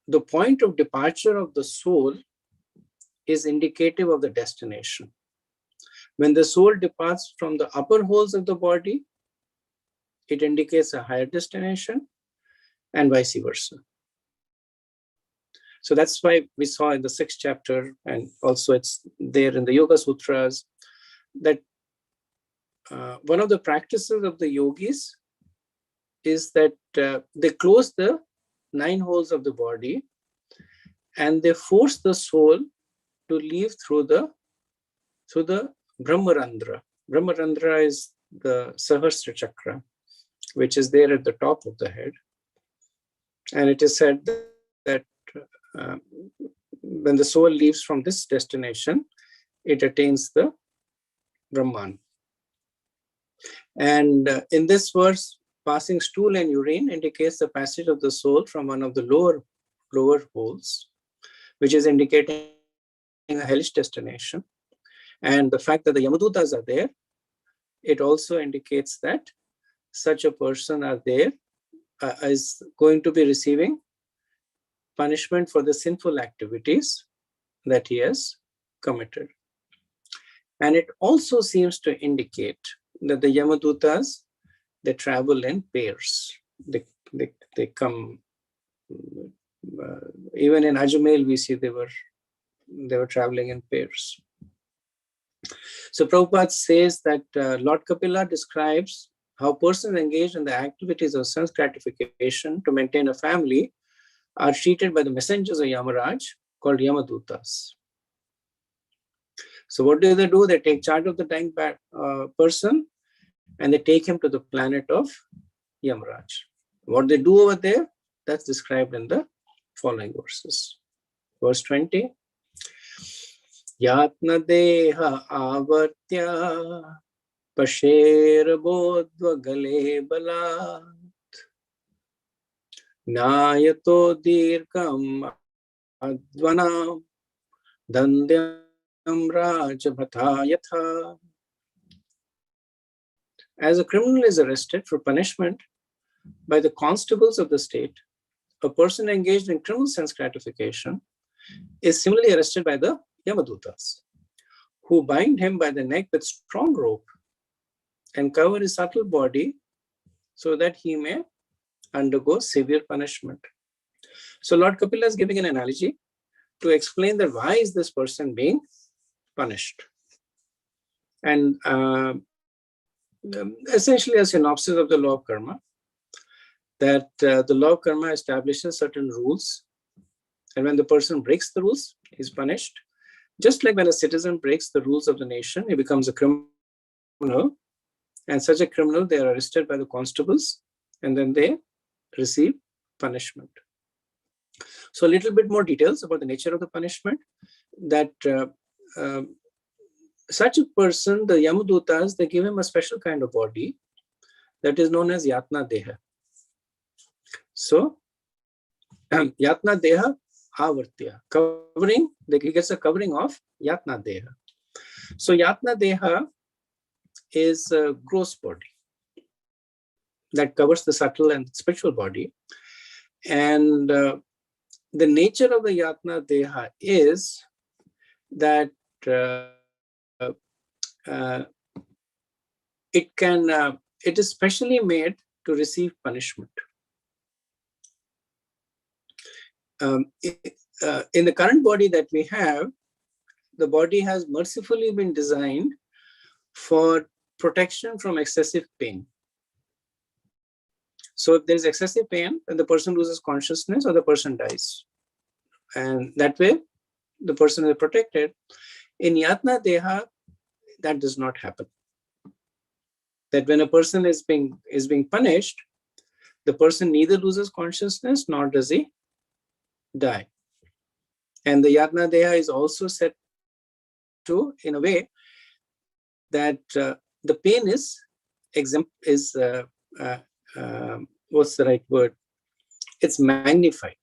the point of departure of the soul is indicative of the destination. When the soul departs from the upper holes of the body, it indicates a higher destination, and vice versa. So that's why we saw in the 6th chapter, and also it's there in the Yoga Sutras, that one of the practices of the yogis is that they close the 9 holes of the body and they force the soul to leave through the Brahmarandra. Brahmarandra is the Sahasra Chakra, which is there at the top of the head. And it is said that when the soul leaves from this destination, it attains the Brahman. And in this verse, passing stool and urine indicates the passage of the soul from one of the lower holes, which is indicating a hellish destination. And the fact that the Yamadutas are there, it also indicates that such a person is going to be receiving punishment for the sinful activities that he has committed. And it also seems to indicate that the Yamadutas, they travel in pairs. They come, even in Ajamel, we see they were traveling in pairs. So Prabhupada says that Lord Kapila describes how persons engaged in the activities of sense gratification to maintain a family are treated by the messengers of Yamaraj called Yamadutas. So what do? They take charge of the dying person and they take him to the planet of Yamaraj. What they do over there, that's described in the following verses. Verse 20. Yatna deha avartya pasher bodhva gale balat nayato dirkam advanam dandyam rajabhatayatha. As a criminal is arrested for punishment by the constables of the state, a person engaged in criminal sense gratification is similarly arrested by the Yamadutas, who bind him by the neck with strong rope and cover his subtle body so that he may undergo severe punishment. So Lord Kapila is giving an analogy to explain that why is this person being punished. And essentially a synopsis of the law of karma, that the law of karma establishes certain rules, and when the person breaks the rules, he's punished. Just like when a citizen breaks the rules of the nation, he becomes a criminal, and such a criminal, they are arrested by the constables, and then they receive punishment. So a little bit more details about the nature of the punishment, that such a person, the Yamadutas, they give him a special kind of body that is known as Yatna Deha. So Yatna Deha Avartya, covering, he gets a covering of Yatna Deha. So Yatna Deha is a gross body that covers the subtle and spiritual body. And the nature of the Yatna Deha is that it is specially made to receive punishment. In the current body that we have, the body has mercifully been designed for protection from excessive pain. So if there is excessive pain, then the person loses consciousness or the person dies. And that way, the person is protected. In Yatna Deha, that does not happen. That when a person is being punished, the person neither loses consciousness nor does he die. And the Yatna Deha is also set to, in a way, that the pain is what's the right word? It's magnified.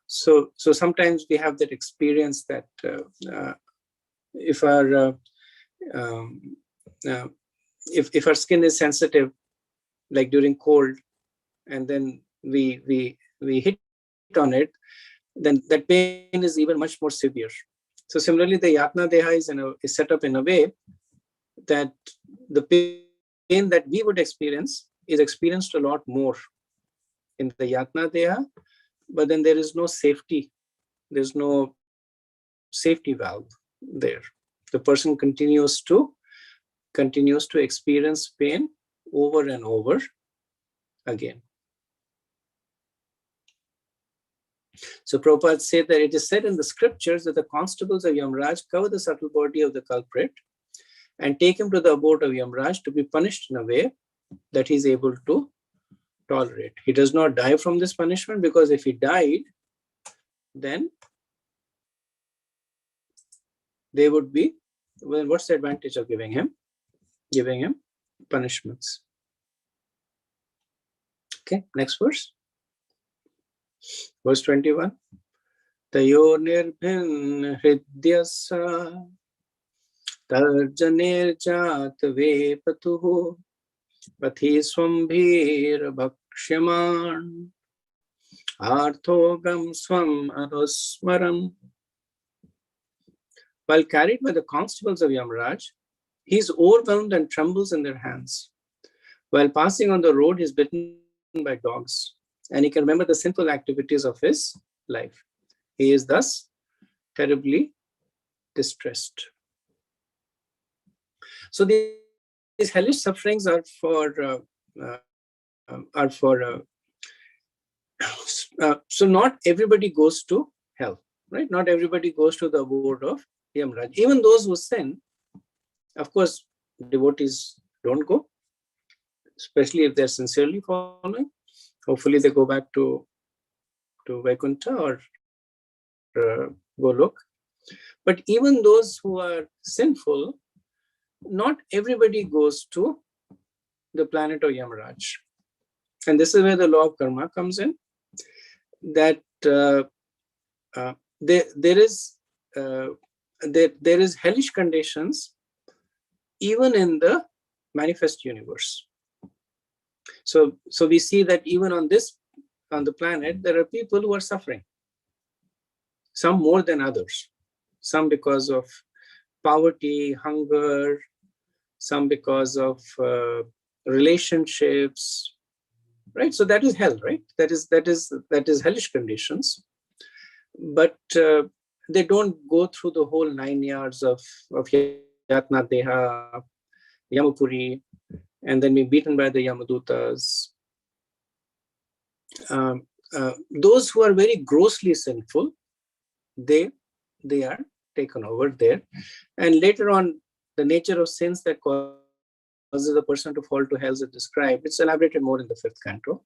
So sometimes we have that experience that if our if our skin is sensitive, like during cold, and then we hit on it, then that pain is even much more severe. So similarly, the Yatna Deha is set up in a way that the pain that we would experience is experienced a lot more in the Yatna Deha, but then there is no safety. There's no safety valve there. The person continues to experience pain over and over again. So Prabhupada said that it is said in the scriptures that the constables of Yamraj cover the subtle body of the culprit and take him to the abode of Yamraj to be punished in a way that he is able to tolerate. He does not die from this punishment, because if he died, then they would be, well, what's the advantage of giving him punishments? Okay, next verse. Verse 21. Tayo nirbhin hridyasa tarjanir jat vepatuhu pathi swambhir bhakshaman arthogam swam anusmaram. While carried by the constables of Yamraj, he is overwhelmed and trembles in their hands. While passing on the road, he is bitten by dogs, and he can remember the sinful activities of his life. He is thus terribly distressed. So these hellish sufferings are for so not everybody goes to hell, right? Not everybody goes to the abode of Yamraj. Even those who sin, of course, devotees don't go, especially if they're sincerely following. Hopefully they go back to Vaikuntha or Golok. But even those who are sinful, not everybody goes to the planet of Yamaraj. And this is where the law of karma comes in, that there is hellish conditions even in the manifest universe. So we see that even on the planet, there are people who are suffering, some more than others, some because of poverty, hunger, some because of relationships, right? So that is hell, right? That is hellish conditions. But they don't go through the whole 9 yards of Yatna Deha, Yamapuri, and then be beaten by the Yamadutas. Those who are very grossly sinful, they are taken over there. And later on, the nature of sins that causes the person to fall to hell is described. It's elaborated more in the 5th canto.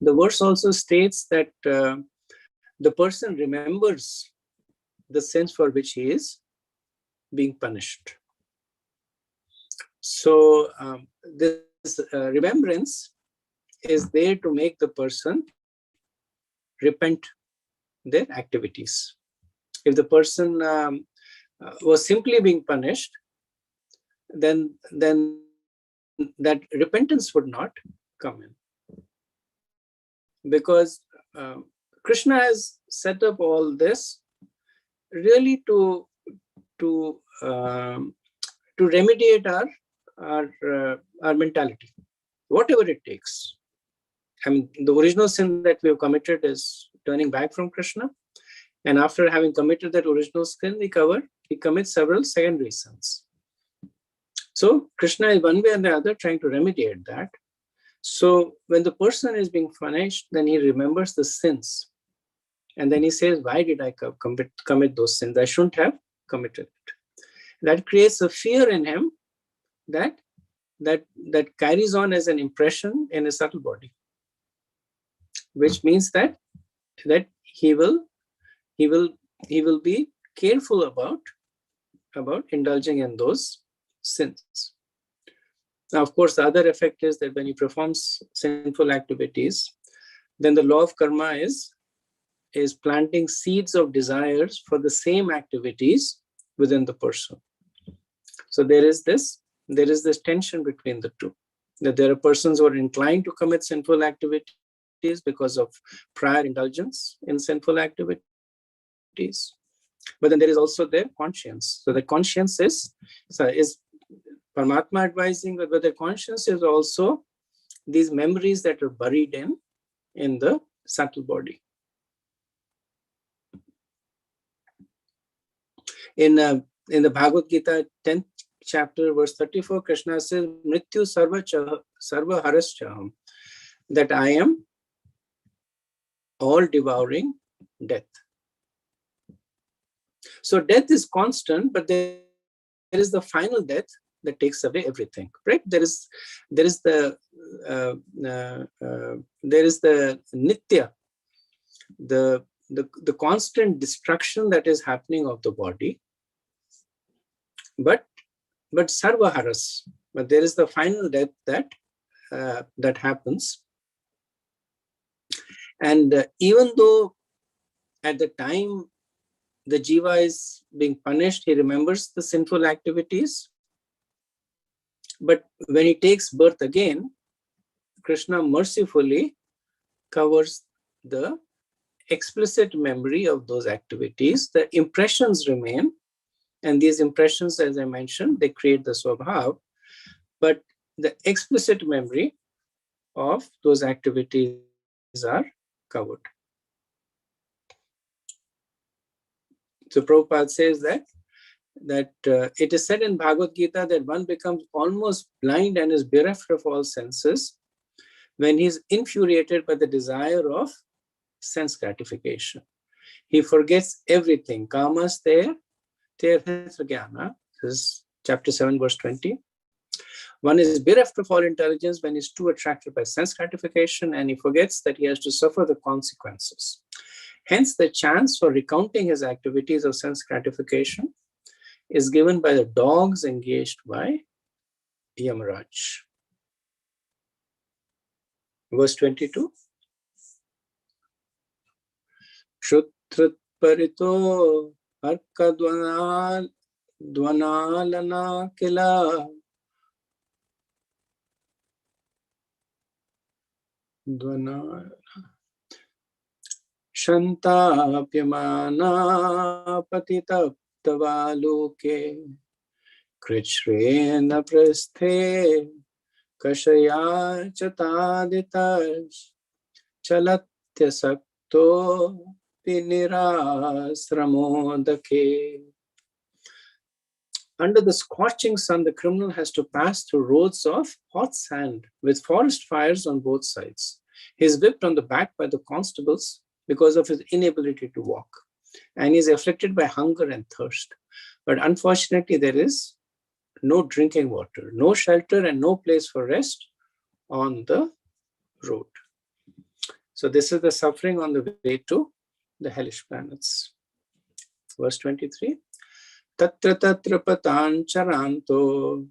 The verse also states that the person remembers the sins for which he is being punished. So this remembrance is there to make the person repent their activities. If the person was simply being punished, then that repentance would not come in, because Krishna has set up all this really to remediate our mentality, whatever it takes. I mean, the original sin that we have committed is turning back from Krishna, and after having committed that original sin, we commit several secondary sins. So Krishna is one way or the other trying to remediate that. So when the person is being punished, then he remembers the sins, and then he says, why did I commit those sins? I shouldn't have committed it. That creates a fear in him that carries on as an impression in his subtle body, which means that he will be careful about indulging in those sins. Now, of course, the other effect is that when he performs sinful activities, then the law of karma is planting seeds of desires for the same activities within the person. So there is this tension between the two, that there are persons who are inclined to commit sinful activities because of prior indulgence in sinful activities. But then there is also their conscience. So the conscience is Paramatma advising, but the conscience is also these memories that are buried in the subtle body. In the Bhagavad Gita 10th chapter, verse 34, Krishna says, Mrityu sarva haraschaham, that I am all devouring death. So death is constant, but there is the final death that takes away everything, right? There is the nitya, the constant destruction that is happening of the body, but sarva haras, but there is the final death that happens. And even though at the time the jiva is being punished, he remembers the sinful activities, but when he takes birth again, Krishna mercifully covers the explicit memory of those activities. The impressions remain, and these impressions, as I mentioned, they create the swabhav, but the explicit memory of those activities are covered. So Prabhupada says that it is said in Bhagavad Gita that one becomes almost blind and is bereft of all senses when he is infuriated by the desire of sense gratification. He forgets everything. Kamas ter jnana. This is chapter 7, verse 20. One is bereft of all intelligence when he is too attracted by sense gratification, and he forgets that he has to suffer the consequences. Hence, the chance for recounting his activities of sense gratification is given by the dogs engaged by Yamaraj. Verse 22. Shutrut parito arka dvanalana kila Shantapyamana patitaptavaluke krichrena prasthe kashaya chataditash chalatya sakto pinirasramodake. Under the scorching sun, the criminal has to pass through roads of hot sand with forest fires on both sides. He is whipped on the back by the constables because of his inability to walk, and he is afflicted by hunger and thirst. But unfortunately, there is no drinking water, no shelter, and no place for rest on the road. So this is the suffering on the way to the hellish planets. Verse 23. Tatra tatra patan charanto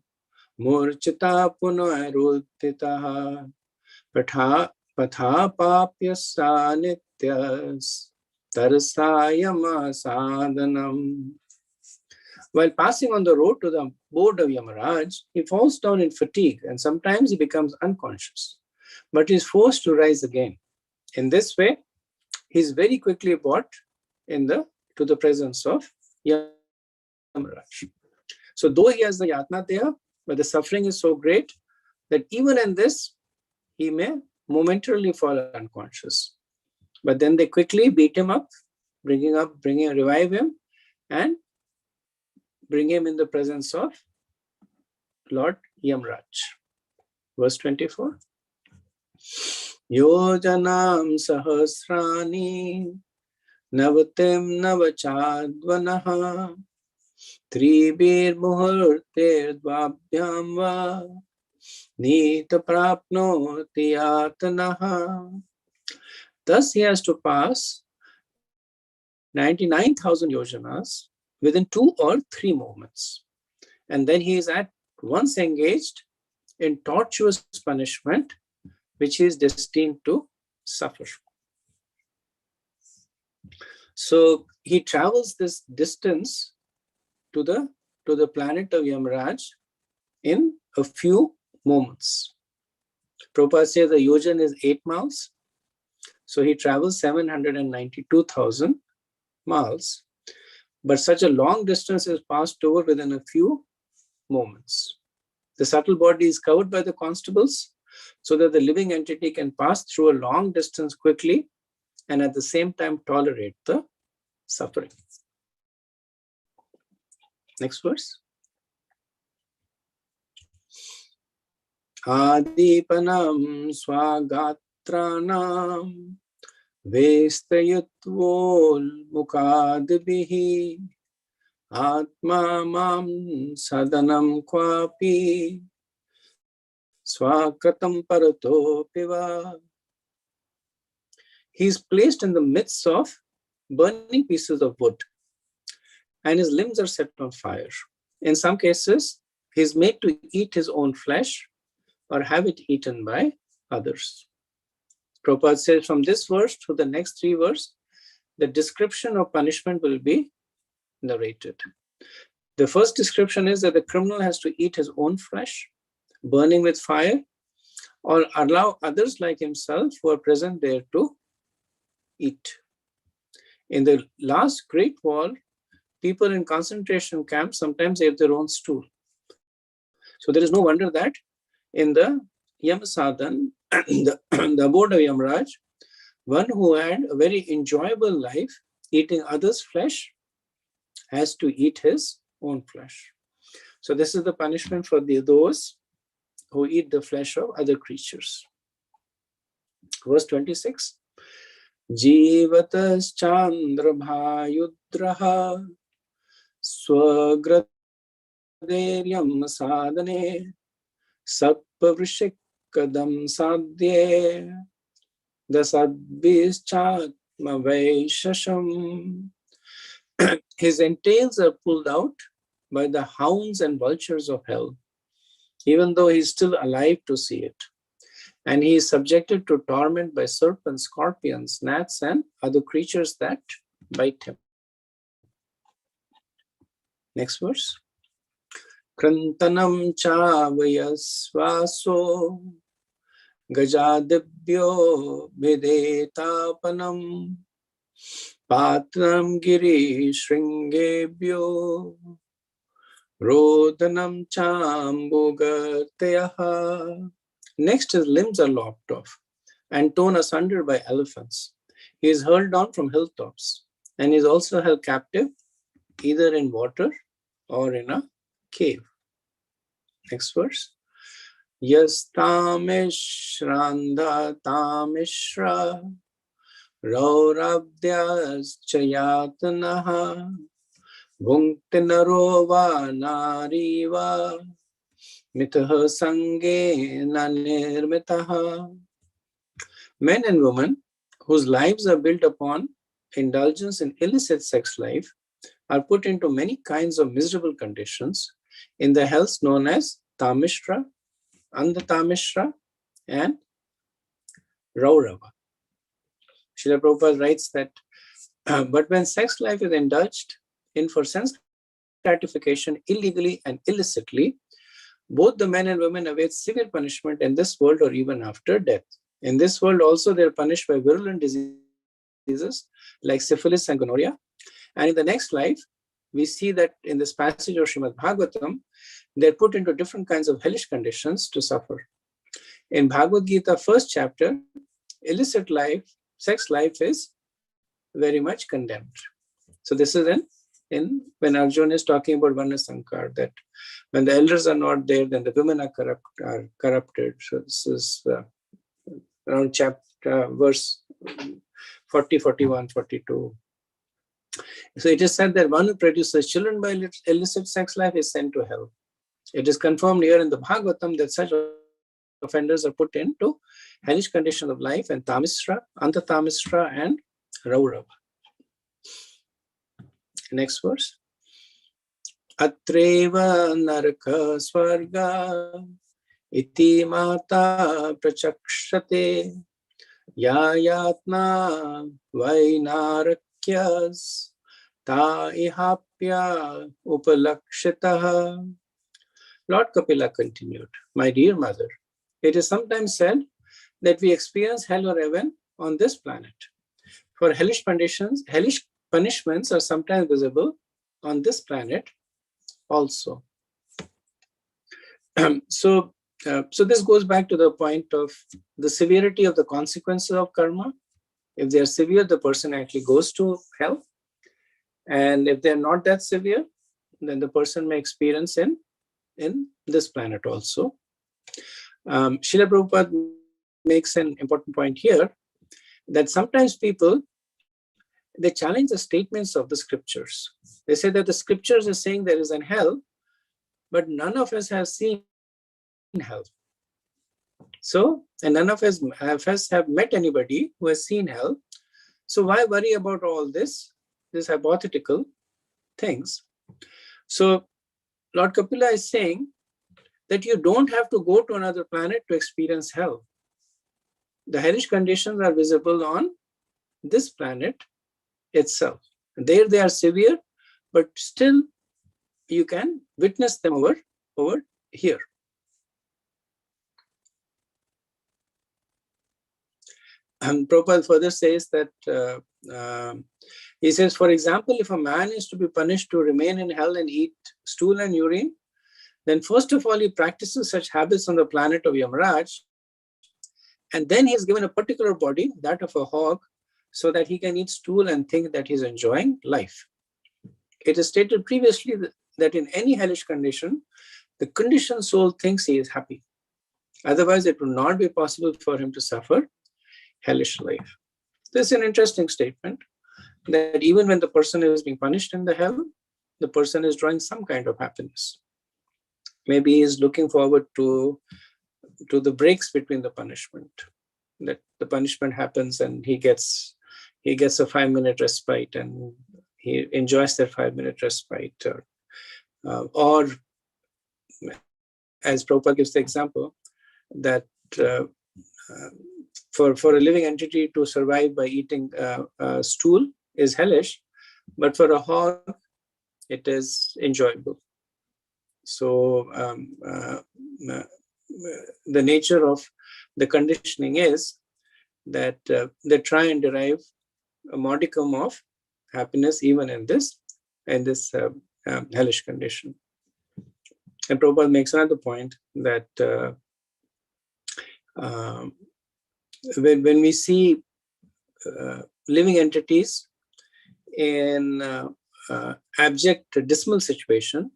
murchita punairultitaha patha papyasa nityas tarasayama sadhanam. While passing on the road to the abode of Yamaraj, he falls down in fatigue and sometimes he becomes unconscious, but is forced to rise again. In this way, he is very quickly brought to the presence of Yamaraj. So though he has the yatna there, but the suffering is so great that even in this, he may momentarily fall unconscious. But then they quickly beat him up, revive him, and bring him in the presence of Lord Yamaraj. Verse 24. Yojanam sahasrani navatim navachadvanaha tribir muhurter dvabhyam va nita prapnoti yatanaha. Thus he has to pass 99,000 yojanas within 2 or 3 moments. And then he is at once engaged in tortuous punishment, which he is destined to suffer. So he travels this distance to the planet of Yamaraj in a few moments. Prabhupada says the yojan is 8 miles. So he travels 792,000 miles. But such a long distance is passed over within a few moments. The subtle body is covered by the constables so that the living entity can pass through a long distance quickly and at the same time tolerate the suffering. Next verse. Adipanam swagatranam vestayatvol mukadbihi atma mam sadanam kwapi swakatam parato piva. He is placed in the midst of burning pieces of wood and his limbs are set on fire. In some cases, he is made to eat his own flesh or have it eaten by others. Prabhupada says from this verse to the next 3 verses, the description of punishment will be narrated. The first description is that the criminal has to eat his own flesh, burning with fire, or allow others like himself who are present there to eat. In the last Great War, people in concentration camps sometimes ate their own stool. So there is no wonder that in the Yamasadan, the abode of Yamaraj, one who had a very enjoyable life, eating others' flesh, has to eat his own flesh. So this is the punishment for those who eat the flesh of other creatures. Verse 26. Jivatas chandra bhayudraha swagraderyam sadane sappavrishikadam sadhye dasadvischatma vaishasham. His entails are pulled out by the hounds and vultures of hell, even though he is still alive to see it. And he is subjected to torment by serpents, scorpions, gnats, and other creatures that bite him. Next verse. Krantanam chavayasvaso gajadibhyo videtapanam patram giri shringebhyo rodanam chambugartayaha. Next, his limbs are lopped off and torn asunder by elephants. He is hurled down from hilltops and is also held captive either in water or in a cave. Next verse. Yas tamishranda tamishra raurabdyas chayatanaha bhunktinarova nariva mitaha sange nanirmitaha. Men and women whose lives are built upon indulgence in illicit sex life are put into many kinds of miserable conditions in the hells known as Tamishra, Andhatamishra, and Raurava. Srila Prabhupada writes that, but when sex life is indulged in for sense gratification illegally and illicitly, both the men and women await severe punishment in this world or even after death. In this world also they are punished by virulent diseases like syphilis and gonorrhea. And in the next life, we see that in this passage of Srimad Bhagavatam, they're put into different kinds of hellish conditions to suffer. In Bhagavad Gita, first chapter, illicit life, sex life is very much condemned. So this is in when Arjuna is talking about Varnasankar, that when the elders are not there, then the women are corrupted. So this is around chapter verse 40, 41, 42. So it is said that one who produces children by illicit sex life is sent to hell. It is confirmed here in the Bhagavatam that such offenders are put into hellish condition of life and Tamisra, Antha-Tamisra, and Raurava. Next verse. Atreva naraka swarga iti mata prachakshate yayatna vainarakyas ta ihapya upalakshitaha. Lord Kapila continued, my dear mother, it is sometimes said that we experience hell or heaven on this planet. For hellish punishments are sometimes visible on this planet also. So this goes back to the point of the severity of the consequences of karma. If they are severe, the person actually goes to hell. And if they're not that severe, then the person may experience in this planet also. Srila Prabhupada makes an important point here that sometimes people, they challenge the statements of the scriptures. They say that the scriptures are saying there is an hell, but none of us have seen hell. So, and none of us have met anybody who has seen hell. So why worry about all this hypothetical things? So Lord Kapila is saying that you don't have to go to another planet to experience hell. The hellish conditions are visible on this planet itself. There they are severe, but still you can witness them over here. And Prabhupada further says that, he says, for example, if a man is to be punished to remain in hell and eat stool and urine, then first of all, he practices such habits on the planet of Yamaraj, and then he is given a particular body, that of a hog, so that he can eat stool and think that he's enjoying life. It is stated previously that in any hellish condition, the conditioned soul thinks he is happy. Otherwise, it will not be possible for him to suffer hellish life. This is an interesting statement, that even when the person is being punished in the hell, the person is drawing some kind of happiness. Maybe he is looking forward to the breaks between the punishment, that the punishment happens and he gets a 5-minute respite and he enjoys that 5-minute respite. Or as Prabhupada gives the example, that for a living entity to survive by eating stool is hellish, but for a hog, it is enjoyable. So the nature of the conditioning is that they try and derive a modicum of happiness even in this hellish condition. And Prabhupada makes another point that when we see living entities in abject dismal situation,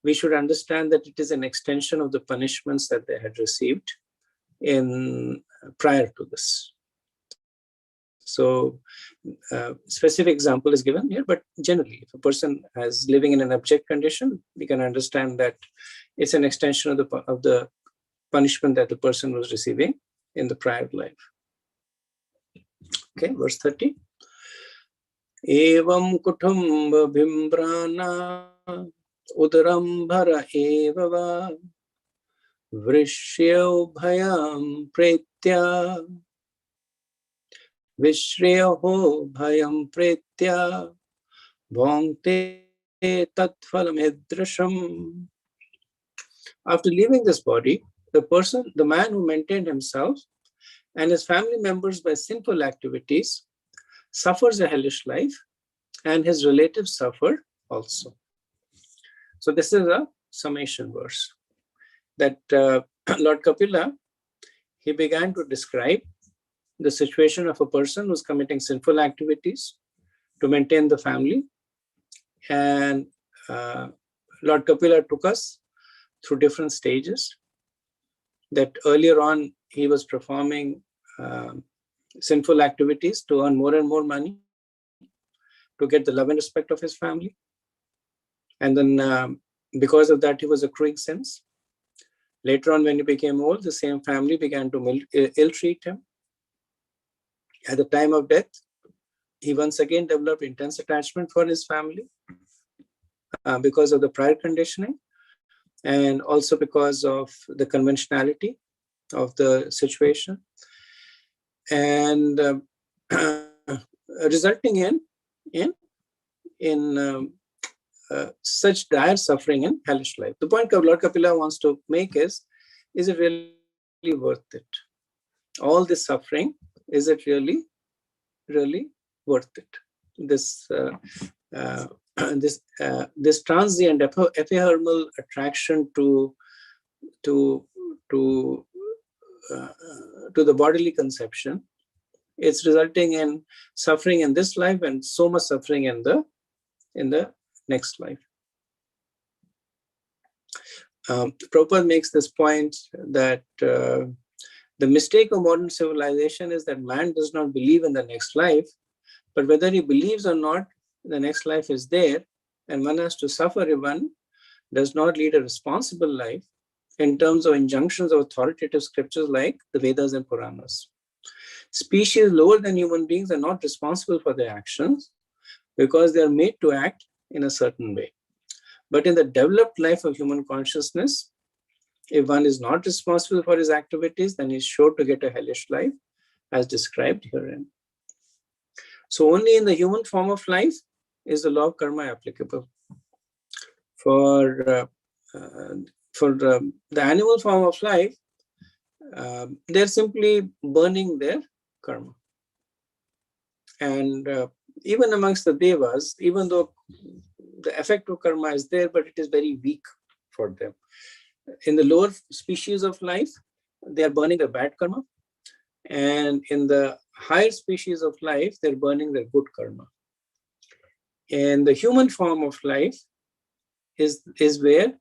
we should understand that it is an extension of the punishments that they had received prior to this. So specific example is given here, but generally, if a person is living in an abject condition, we can understand that it's an extension of the punishment that the person was receiving in the prior life. Okay, verse 30. Evam kutumbha bhimbrana udarambhara eva vrishyo bhayam pretya vishreho bhayam pretya bhongte tatphalamhidrasham. After leaving this body, the man who maintained himself and his family members by sinful activities suffers a hellish life, and his relatives suffer also. So this is a summation verse that Lord Kapila, he began to describe the situation of a person who's committing sinful activities to maintain the family. And Lord Kapila took us through different stages, that earlier on he was performing sinful activities to earn more and more money, to get the love and respect of his family. And then because of that, he was accruing sins. Later on, when he became old, the same family began to ill-treat him. At the time of death, he once again developed intense attachment for his family. because of the prior conditioning, and also because of the conventionality of the situation, and resulting in such dire suffering in hellish life. The point Lord Kapila wants to make is it really worth it? All this suffering, is it really worth it? This this transient ephemeral attraction to the bodily conception, it's resulting in suffering in this life and so much suffering in the next life. Prabhupada makes this point that the mistake of modern civilization is that man does not believe in the next life, but whether he believes or not, the next life is there, and one has to suffer if one does not lead a responsible life in terms of injunctions of authoritative scriptures like the Vedas and Puranas. Species lower than human beings are not responsible for their actions because they are made to act in a certain way. But in the developed life of human consciousness, if one is not responsible for his activities, then he's sure to get a hellish life, as described herein. So only in the human form of life is the law of karma applicable. For the animal form of life, they're simply burning their karma. And even amongst the devas, even though the effect of karma is there, but it is very weak for them. In the lower species of life, they are burning their bad karma. And in the higher species of life, they're burning their good karma. And the human form of life is where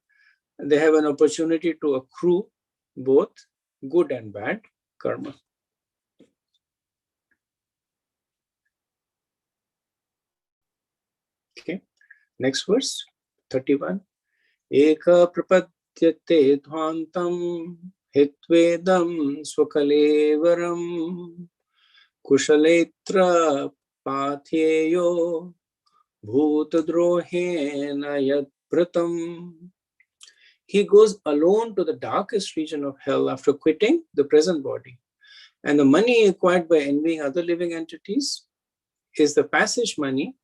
they have an opportunity to accrue both good and bad karma. Okay, next verse, 31. Eka prapadyate dhvantam hitvedam swakalevaram kushaletra pathyeyo bhutadrohena yad pratam. He goes alone to the darkest region of hell after quitting the present body. And the money acquired by envying other living entities is the passage money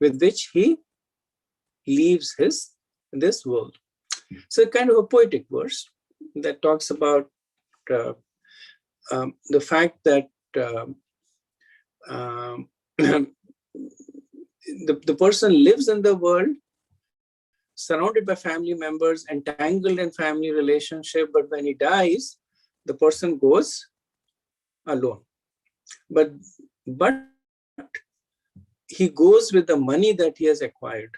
with which he leaves this world. So kind of a poetic verse that talks about the fact that the person lives in the world surrounded by family members, entangled in family relationship, but when he dies, the person goes alone. But he goes with the money that he has acquired.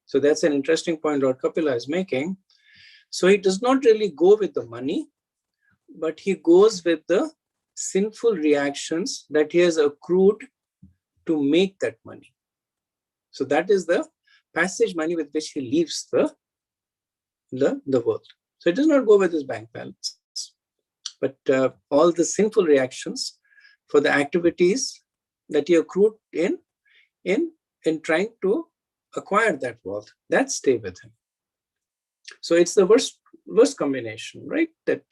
So that's an interesting point Lord Kapila is making. So he does not really go with the money, but he goes with the sinful reactions that he has accrued to make that money. So that is the passage money with which he leaves the world. So he does not go with his bank balance, but all the sinful reactions for the activities that he accrued in trying to acquire that wealth, that stay with him. So it's the worst combination, right? That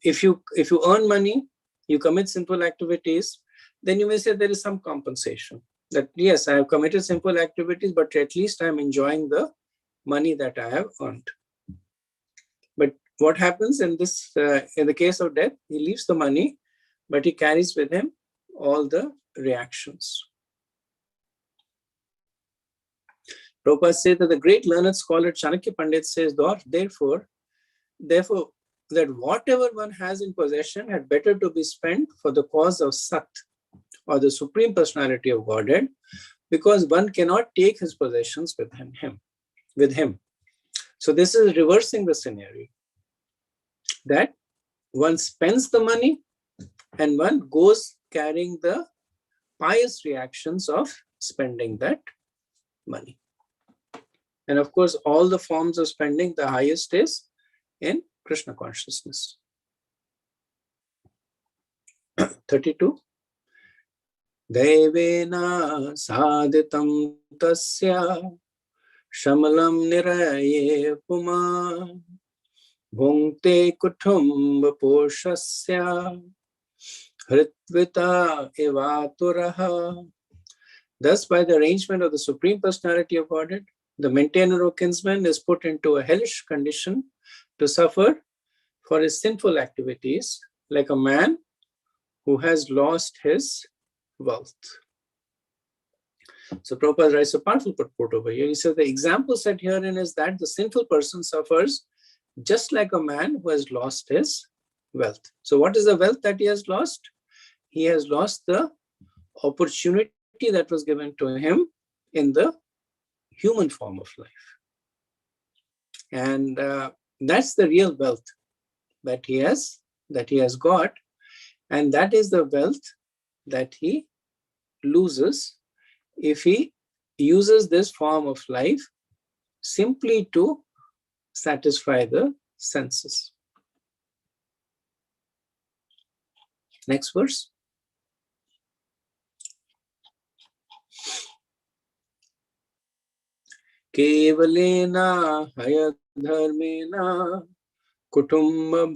if you earn money, you commit sinful activities, then you may say there is some compensation. That yes, I have committed sinful activities, but at least I'm enjoying the money that I have earned. But what happens in this, in the case of death, he leaves the money, but he carries with him all the reactions. Prabhupada says that the great learned scholar Chanakya Pandit says, therefore, that whatever one has in possession had better to be spent for the cause of Sat, or the Supreme Personality of Godhead, because one cannot take his possessions with him. So this is reversing the scenario, that one spends the money and one goes carrying the pious reactions of spending that money. And of course, all the forms of spending, the highest is in Krishna consciousness. 32. Devena sadhitam tasya shamalam niraye puma bhungte kutumba poshasya hritvita evaturaha. Thus, by the arrangement of the Supreme Personality of Godhead, the maintainer of kinsman is put into a hellish condition to suffer for his sinful activities, like a man who has lost his wealth. So Prabhupada writes a powerful purport over here. He says the example set herein is that the sinful person suffers just like a man who has lost his wealth. So what is the wealth that he has lost? He has lost the opportunity that was given to him in the human form of life. And that's the real wealth that he has got. And that is the wealth that he loses if he uses this form of life simply to satisfy the senses. Next verse. Kevalena hayadharmena kutumba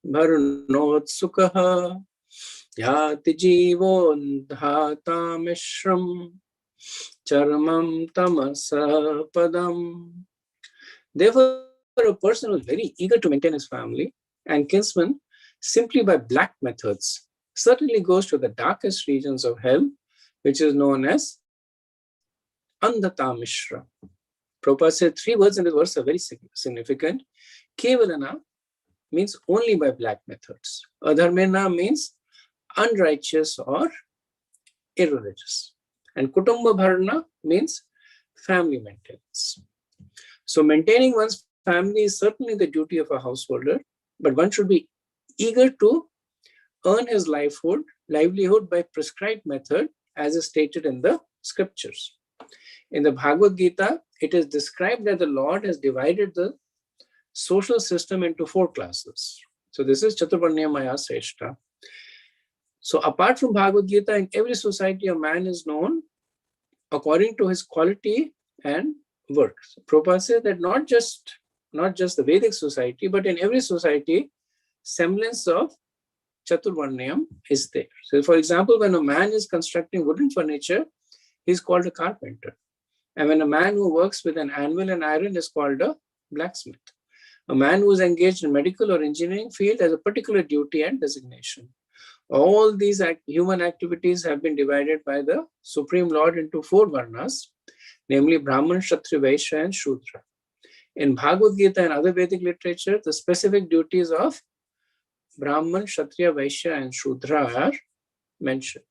bharnot sukha yati jivo dhata mishram charmam tamasa padam. Therefore, a person who is very eager to maintain his family and kinsmen simply by black methods certainly goes to the darkest regions of hell, which is known as Andhata Mishra. Prabhupada said 3 words in this verse are very significant. Kevalana means only by black methods. Adharmena means unrighteous or irreligious. And Kutumba Bharna means family maintenance. So maintaining one's family is certainly the duty of a householder, but one should be eager to earn his livelihood by prescribed method, as is stated in the scriptures. In the Bhagavad Gita, it is described that the Lord has divided the social system into 4 classes. So this is Chaturvarnya Maya Sreshta. So apart from Bhagavad Gita, in every society, a man is known according to his quality and works. Prabhupada says that not just the Vedic society, but in every society, semblance of Chaturvarnyam is there. So for example, when a man is constructing wooden furniture, he's called a carpenter. And when a man who works with an anvil and iron is called a blacksmith. A man who is engaged in medical or engineering field has a particular duty and designation. All these human activities have been divided by the Supreme Lord into 4 varnas, namely Brahman, Kshatriya, Vaishya, and Shudra. In Bhagavad Gita and other Vedic literature, the specific duties of Brahman, Kshatriya, Vaishya, and Shudra are mentioned.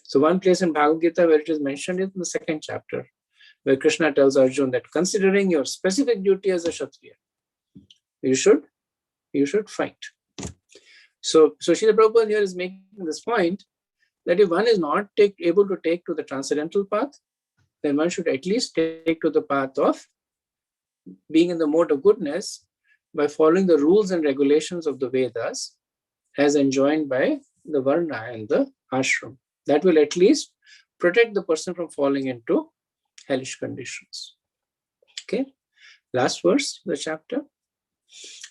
So one place in Bhagavad Gita where it is mentioned is in the 2nd chapter, where Krishna tells Arjuna that considering your specific duty as a Kshatriya, you should fight. So Srila Prabhupada here is making this point that if one is not able to take to the transcendental path, then one should at least take to the path of being in the mode of goodness by following the rules and regulations of the Vedas as enjoined by the Varna and the Ashram. That will at least protect the person from falling into hellish conditions. Okay, last verse of the chapter.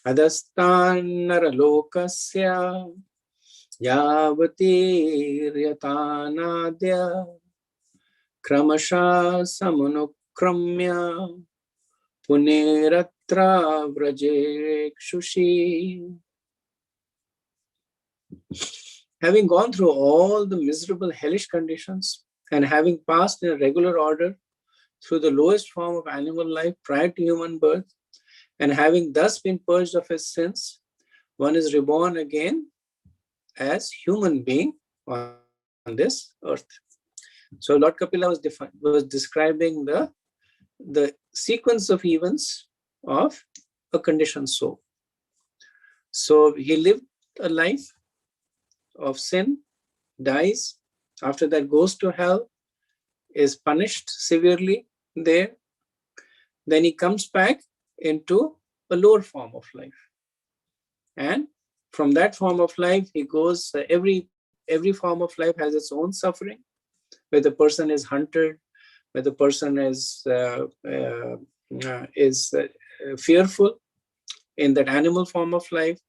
Adastan naralokasya yavati ryatanadya kramasha samanukramya puneratra vrajekshushi. Having gone through all the miserable hellish conditions and having passed in a regular order through the lowest form of animal life prior to human birth, and having thus been purged of his sins, one is reborn again as human being on this earth. So Lord Kapila was describing the sequence of events of a conditioned soul. So he lived a life of sin, dies, after that goes to hell, is punished severely there, then he comes back into a lower form of life and From that form of life, he goes, every form of life has its own suffering, where the person is hunted, where the person is fearful in that animal form of life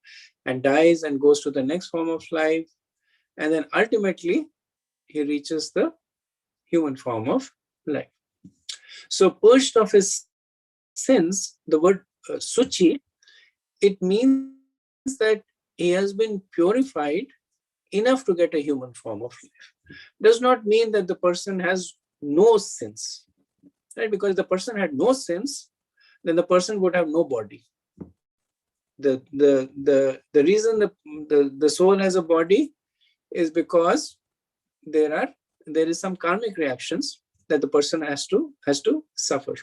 and dies and goes to the next form of life. And then ultimately, he reaches the human form of life. So purged of his sins, the word suchi, it means that he has been purified enough to get a human form of life. Does not mean that the person has no sins, right? Because if the person had no sins, then the person would have no body. The reason the soul has a body is because there is some karmic reactions that the person has to suffer.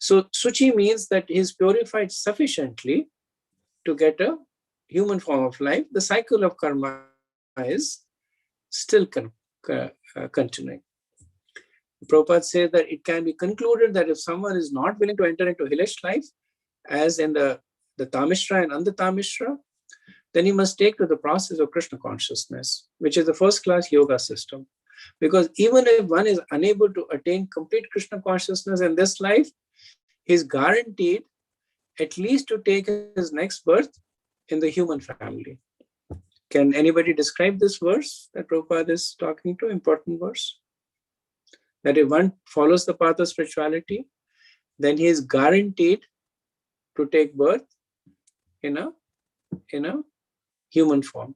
So suchi means that he is purified sufficiently to get a human form of life. The cycle of karma is still continuing. Prabhupada says that it can be concluded that if someone is not willing to enter into hellish life, as in the Tamishra and Andatamisra, then he must take to the process of Krishna consciousness, which is the first class yoga system. Because even if one is unable to attain complete Krishna consciousness in this life, he is guaranteed at least to take his next birth in the human family. Can anybody describe this verse that Prabhupada is talking to? Important verse. That if one follows the path of spirituality, then he is guaranteed to take birth in a human form.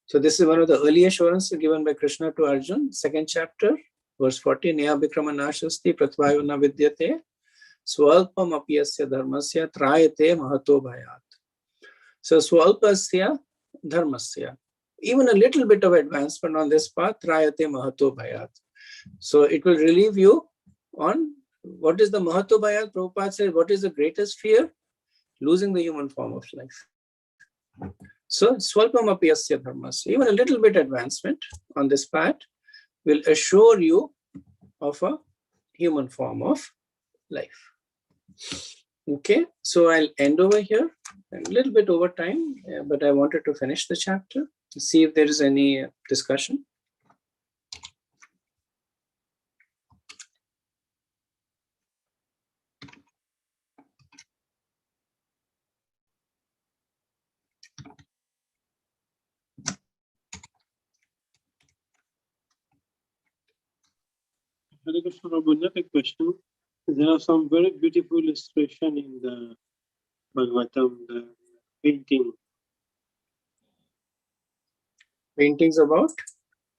So this is one of the early assurances given by Krishna to Arjun, 2nd chapter, verse 40. Neha Vikrama Nashasti Pratvayuna Vidyate Swalpam Apyasya Dharmasya Trayate Mahato Bhayat. So Swalpasya Dharmasya. Even a little bit of advancement on this path, Trayate Mahato Bhayat. So it will relieve you on what is the Mahato Bhayat. Prabhupada said, what is the greatest fear? Losing the human form of life. So Swalpam Apyasya Dharmasya. Even a little bit advancement on this path will assure you of a human form of life. Okay, so I'll end over here, a little bit over time, but I wanted to finish the chapter, see if there is any discussion. Hare Krishna Prabhu, another question. There are some very beautiful illustration in the Bhagavatam, the painting. Paintings about?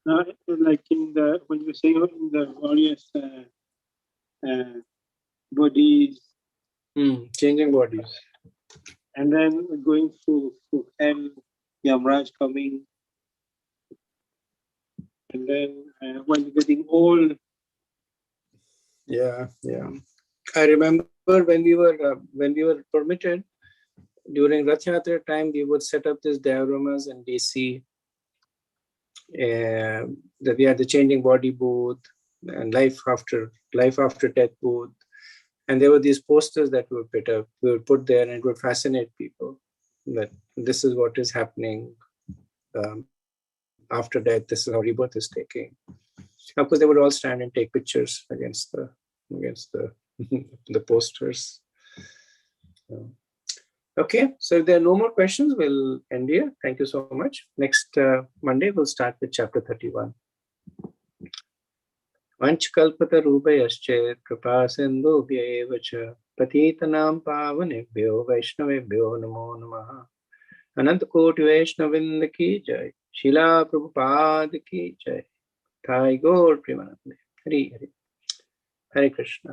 Like in the, when you say in the various bodies. Changing bodies. And then going through hell, Yamraj coming. And then when you're getting old. Yeah. I remember when we were permitted during Rath Yatra time, we would set up these dioramas in DC. That we had the changing body booth and life after death booth, and there were these posters that we would put there, and it would fascinate people that this is what is happening after death. This is how rebirth is taking. Of course, they would all stand and take pictures against the the posters. Okay, so if there are no more questions, we'll end here. Thank you so much. Next Monday, we'll start with chapter 31. Vanchkalpata Rubayasche Kripa Sindhu Vyevacha Patitanam Pavanebhyo Vaishnavebhyo Namo Namaha Ananta Koti Vaishnavinda Ki Jai Srila Prabhupada Ki Jai Thai Gaur Premanande Hare Hare Hare Krishna.